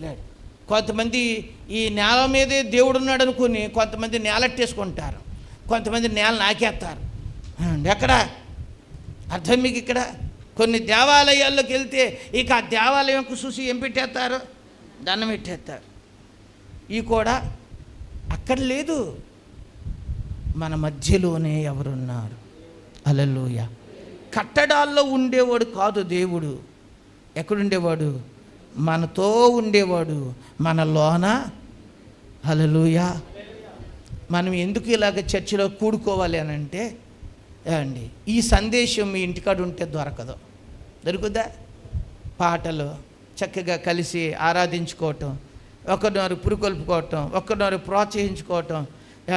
లేడు. కొంతమంది ఈ నేల మీదే దేవుడు ఉన్నాడు అనుకుని కొంతమంది నేలెట్టేసుకుంటారు, కొంతమంది నేల నాకేస్తారు. ఎక్కడ అర్థం మీకు ఇక్కడ? కొన్ని దేవాలయాల్లోకి వెళ్తే ఇక ఆ దేవాలయంకు చూసి ఏం పెట్టేస్తారు? దండం పెట్టేస్తారు. ఈ కూడా అక్కడ లేదు, మన మధ్యలోనే ఎవరున్నారు. హల్లెలూయా. కట్టడాల్లో ఉండేవాడు కాదు దేవుడు. ఎక్కడుండేవాడు? మనతో ఉండేవాడు, మనలోన. హల్లెలూయా. మనం ఎందుకు ఇలాగ చర్చిలో కూడుకోవాలి అని అంటే అండి, ఈ సందేశం మీ ఇంటికాడ ఉంటే దొరకదు. దొరుకుద్దా? పాటలు చక్కగా కలిసి ఆరాధించుకోవటం, ఒకరినొకరు పురుకొల్పుకోవటం, ఒకరినొకరు ప్రోత్సహించుకోవటం,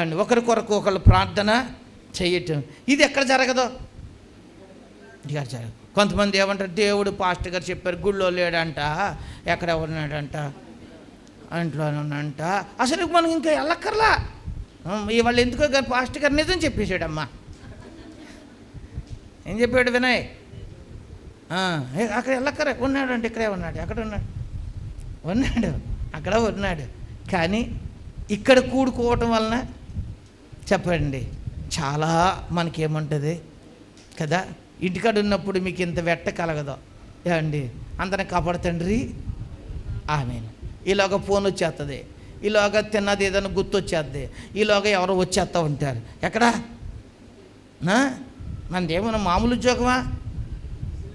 అండి ఒకరి కొరకు ఒకళ్ళు ప్రార్థన చేయటం, ఇది ఎక్కడ జరగదో? ఇక్కడ జరగదు. కొంతమంది ఏమంటారు? దేవుడు పాస్టర్ గారు చెప్పారు, గుళ్ళో లేడంట, ఎక్కడ ఉన్నాడంట, అంట్లోనంట. అసలు మనం ఇంకా వెళ్ళక్కర్లా. వాళ్ళు ఎందుకో గారు పాస్టర్ గారు నిజం చెప్పేశాడమ్మా. ఏం చెప్పాడు వినయ్? అక్కడ వెళ్ళక్కర ఉన్నాడంటే ఇక్కడే ఉన్నాడు, ఎక్కడ ఉన్నాడు? ఉన్నాడు, అక్కడ ఉన్నాడు. కానీ ఇక్కడ కూడుకోవటం వలన చెప్పండి చాలా మనకేముంటుంది కదా. ఇంటికాడ ఉన్నప్పుడు మీకు ఇంత వెట్ట కలగదో ఏమండి? అందరిని కాపాడుతండ్రి ఆమెన్. ఈలోగా ఫోన్ వచ్చేస్తుంది, ఈలోగా తిన్నది ఏదైనా గుర్తొచ్చేద్ది, ఈలోగా ఎవరో వచ్చేస్తూ ఉంటారు. ఎక్కడా మనదేమన్నా మామూలు ఉద్యోగమా?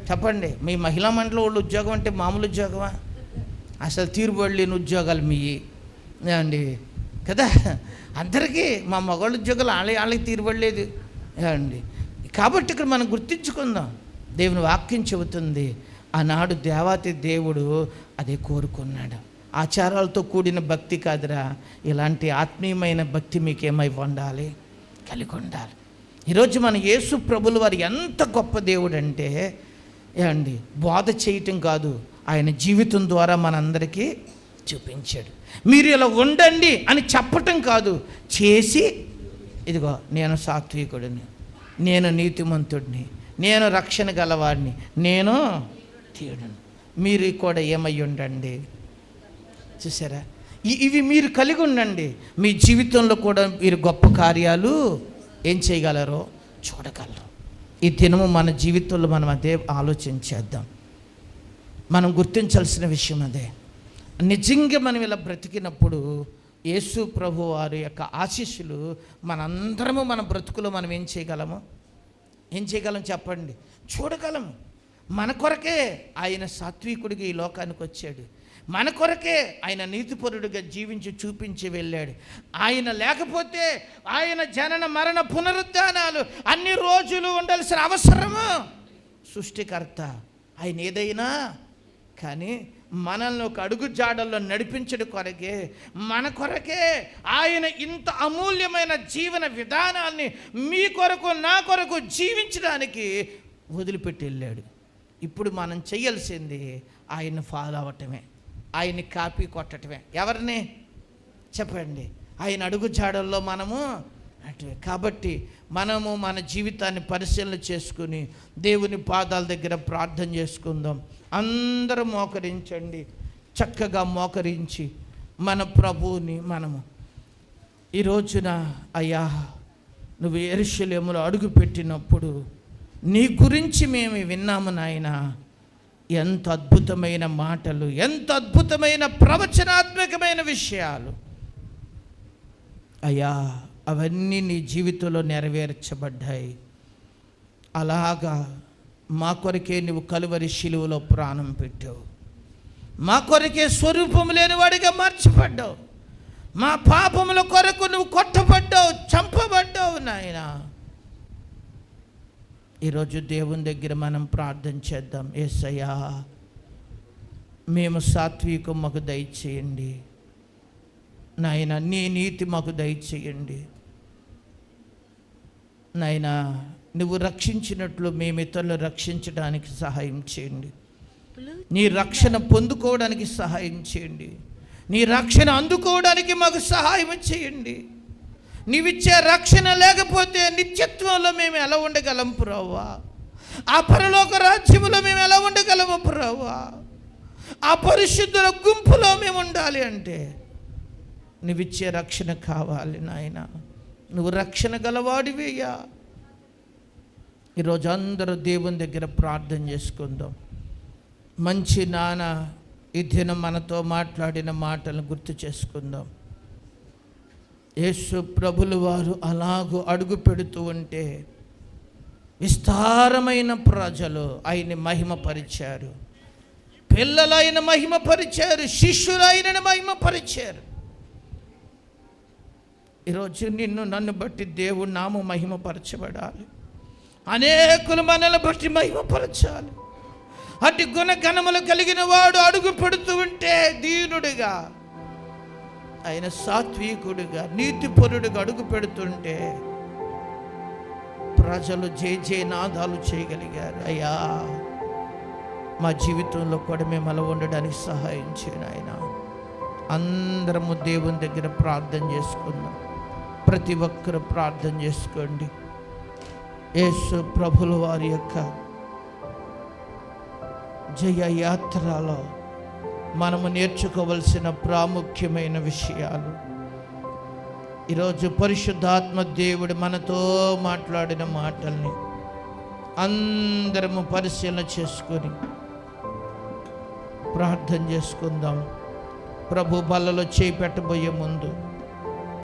చెప్పండి. మీ మహిళా మండలి వాళ్ళు ఉద్యోగం అంటే మామూలు ఉద్యోగమా? అసలు తీరుబడి లేని ఉద్యోగాలు మీ ఏమండి కదా. అందరికీ మా మగవాళ్ళ ఉద్యోగాలు వాళ్ళకి తీరుబడలేదు ఏమండి. కాబట్టి ఇక్కడ మనం గుర్తించుకుందాం, దేవుని వాక్యం చెబుతుంది, ఆనాడు దేవాతి దేవుడు అదే కోరుకున్నాడు. ఆచారాలతో కూడిన భక్తి కాదురా, ఇలాంటి ఆత్మీయమైన భక్తి మీకేమై ఉండాలి, కలిగి ఉండాలి. ఈరోజు మన యేసు ప్రభులు వారు ఎంత గొప్ప దేవుడు అంటే ఏమండి, బోధ చేయటం కాదు, ఆయన జీవితం ద్వారా మనందరికీ చూపించాడు. మీరు ఇలా ఉండండి అని చెప్పటం కాదు, చేసి ఇదిగో నేను సాత్వికుడిని, నేను నీతిమంతుడిని, నేను రక్షణ గలవాడిని, నేను తీయుడిని, మీరు కూడా ఏమై ఉండండి. చూసారా? ఇవి మీరు కలిగి ఉండండి. మీ జీవితంలో కూడా మీరు గొప్ప కార్యాలు ఏం చేయగలరో చూడగలరు. ఈ దినము మన జీవితంలో మనం అదే ఆలోచించేద్దాం. మనం గుర్తించాల్సిన విషయం అదే. నిజంగా మనం ఇలా బ్రతికినప్పుడు యేసు ప్రభు వారి యొక్క ఆశీస్సులు మనందరము మన బ్రతుకులో మనం ఏం చేయగలం చెప్పండి? చూడగలము. మన కొరకే ఆయన సాత్వికుడిగా ఈ లోకానికి వచ్చాడు, మన కొరకే ఆయన నీతిపరుడిగా జీవించి చూపించి వెళ్ళాడు. ఆయన లేకపోతే ఆయన జనన మరణ పునరుద్ధానాలు అన్ని రోజులు ఉండాల్సిన అవసరము సృష్టికర్త ఆయన ఏదైనా కానీ మనల్ని ఒక అడుగు జాడల్లో నడిపించడం కొరకే, మన కొరకే ఆయన ఇంత అమూల్యమైన జీవన విధానాన్ని మీ కొరకు నా కొరకు జీవించడానికి వదిలిపెట్టి వెళ్ళాడు. ఇప్పుడు మనం చేయాల్సింది ఆయన్ని ఫాలో అవ్వటమే, ఆయన్ని కాపీ కొట్టడమే. ఎవరిని చెప్పండి? ఆయన అడుగు జాడల్లో మనము అటువే. కాబట్టి మనము మన జీవితాన్ని పరిశీలన చేసుకుని దేవుని పాదాల దగ్గర ప్రార్థన చేసుకుందాం. అందరూ మోకరించండి. చక్కగా మోకరించి మన ప్రభువుని మనము ఈ రోజున, అయ్యా నువ్వు యెరూషలేములో అడుగు పెట్టినప్పుడు నీ గురించి మేము విన్నాము నాయనా. ఎంత అద్భుతమైన మాటలు, ఎంత అద్భుతమైన ప్రవచనాత్మకమైన విషయాలు అయ్యా, అవన్నీ నీ జీవితంలో నెరవేర్చబడ్డాయి. అలాగా మా కొరకే నువ్వు కలువరి శిలువలో ప్రాణం పెట్టావు, మా కొరకే స్వరూపం లేనివాడిగా మార్చబడ్డావు, మా పాపముల కొరకు నువ్వు కొట్టబడ్డావు, చంపబడ్డావు నాయనా. ఈరోజు దేవుని దగ్గర మనం ప్రార్థన చేద్దాం. యేసయ్యా మేము సాత్వికం మాకు దయచేయండి నాయన, నీ నీతి మాకు దయచేయండి నాయన. నువ్వు రక్షించినట్లు మేము ఇతరులు రక్షించడానికి సహాయం చేయండి. నీ రక్షణ పొందుకోవడానికి సహాయం చేయండి. నీ రక్షణ అందుకోవడానికి మాకు సహాయం చేయండి. నీవిచ్చే రక్షణ లేకపోతే నిత్యత్వంలో మేము ఎలా ఉండగలం ప్రభువా? ఆ పరలోక రాజ్యములో మేము ఎలా ఉండగలము ప్రభువా? ఆ పరిశుద్ధుల గుంపులో మేము ఉండాలి అంటే నువ్విచ్చే రక్షణ కావాలి నాయన. నువ్వు రక్షణ గలవాడివయ్యా. ఈరోజు అందరూ దేవుని దగ్గర ప్రార్థన చేసుకుందాం. మంచి నాన్న ఈ దినం మనతో మాట్లాడిన మాటలను గుర్తు చేసుకుందాం. యేసు ప్రభులు వారు అలాగూ అడుగు పెడుతూ ఉంటే విస్తారమైన ప్రజలు ఆయన్ని మహిమపరిచారు. పిల్లలైన మహిమపరిచారు, శిష్యులైన మహిమపరిచారు. ఈరోజు నన్ను బట్టి దేవుడి నామం మహిమపరచబడాలి. అనేకులు మనల్ని బట్టి మహిమపరచాలి. అటు గుణగణములు కలిగిన వాడు అడుగు పెడుతూ ఉంటే దీనుడిగా, ఆయన సాత్వికుడిగా, నీతిపరుడిగా అడుగు పెడుతుంటే ప్రజలు జయనాదాలు చేయగలిగారు. అయ్యా, మా జీవితంలో కూడా మేము అలా ఉండడానికి సహాయం చేయను ఆయన. అందరము దేవుని దగ్గర ప్రార్థన చేసుకుందాం. ప్రతి ఒక్కరు ప్రార్థన చేసుకోండి. యేసు ప్రభుల వారి యొక్క జయ యాత్రలో మనము నేర్చుకోవలసిన ప్రాముఖ్యమైన విషయాలు. ఈరోజు పరిశుద్ధాత్మ దేవుడు మనతో మాట్లాడిన మాటల్ని అందరము పరిశీలన చేసుకొని ప్రార్థన చేసుకుందాం. ప్రభు బల్లలో చేయి పెట్టబోయే ముందు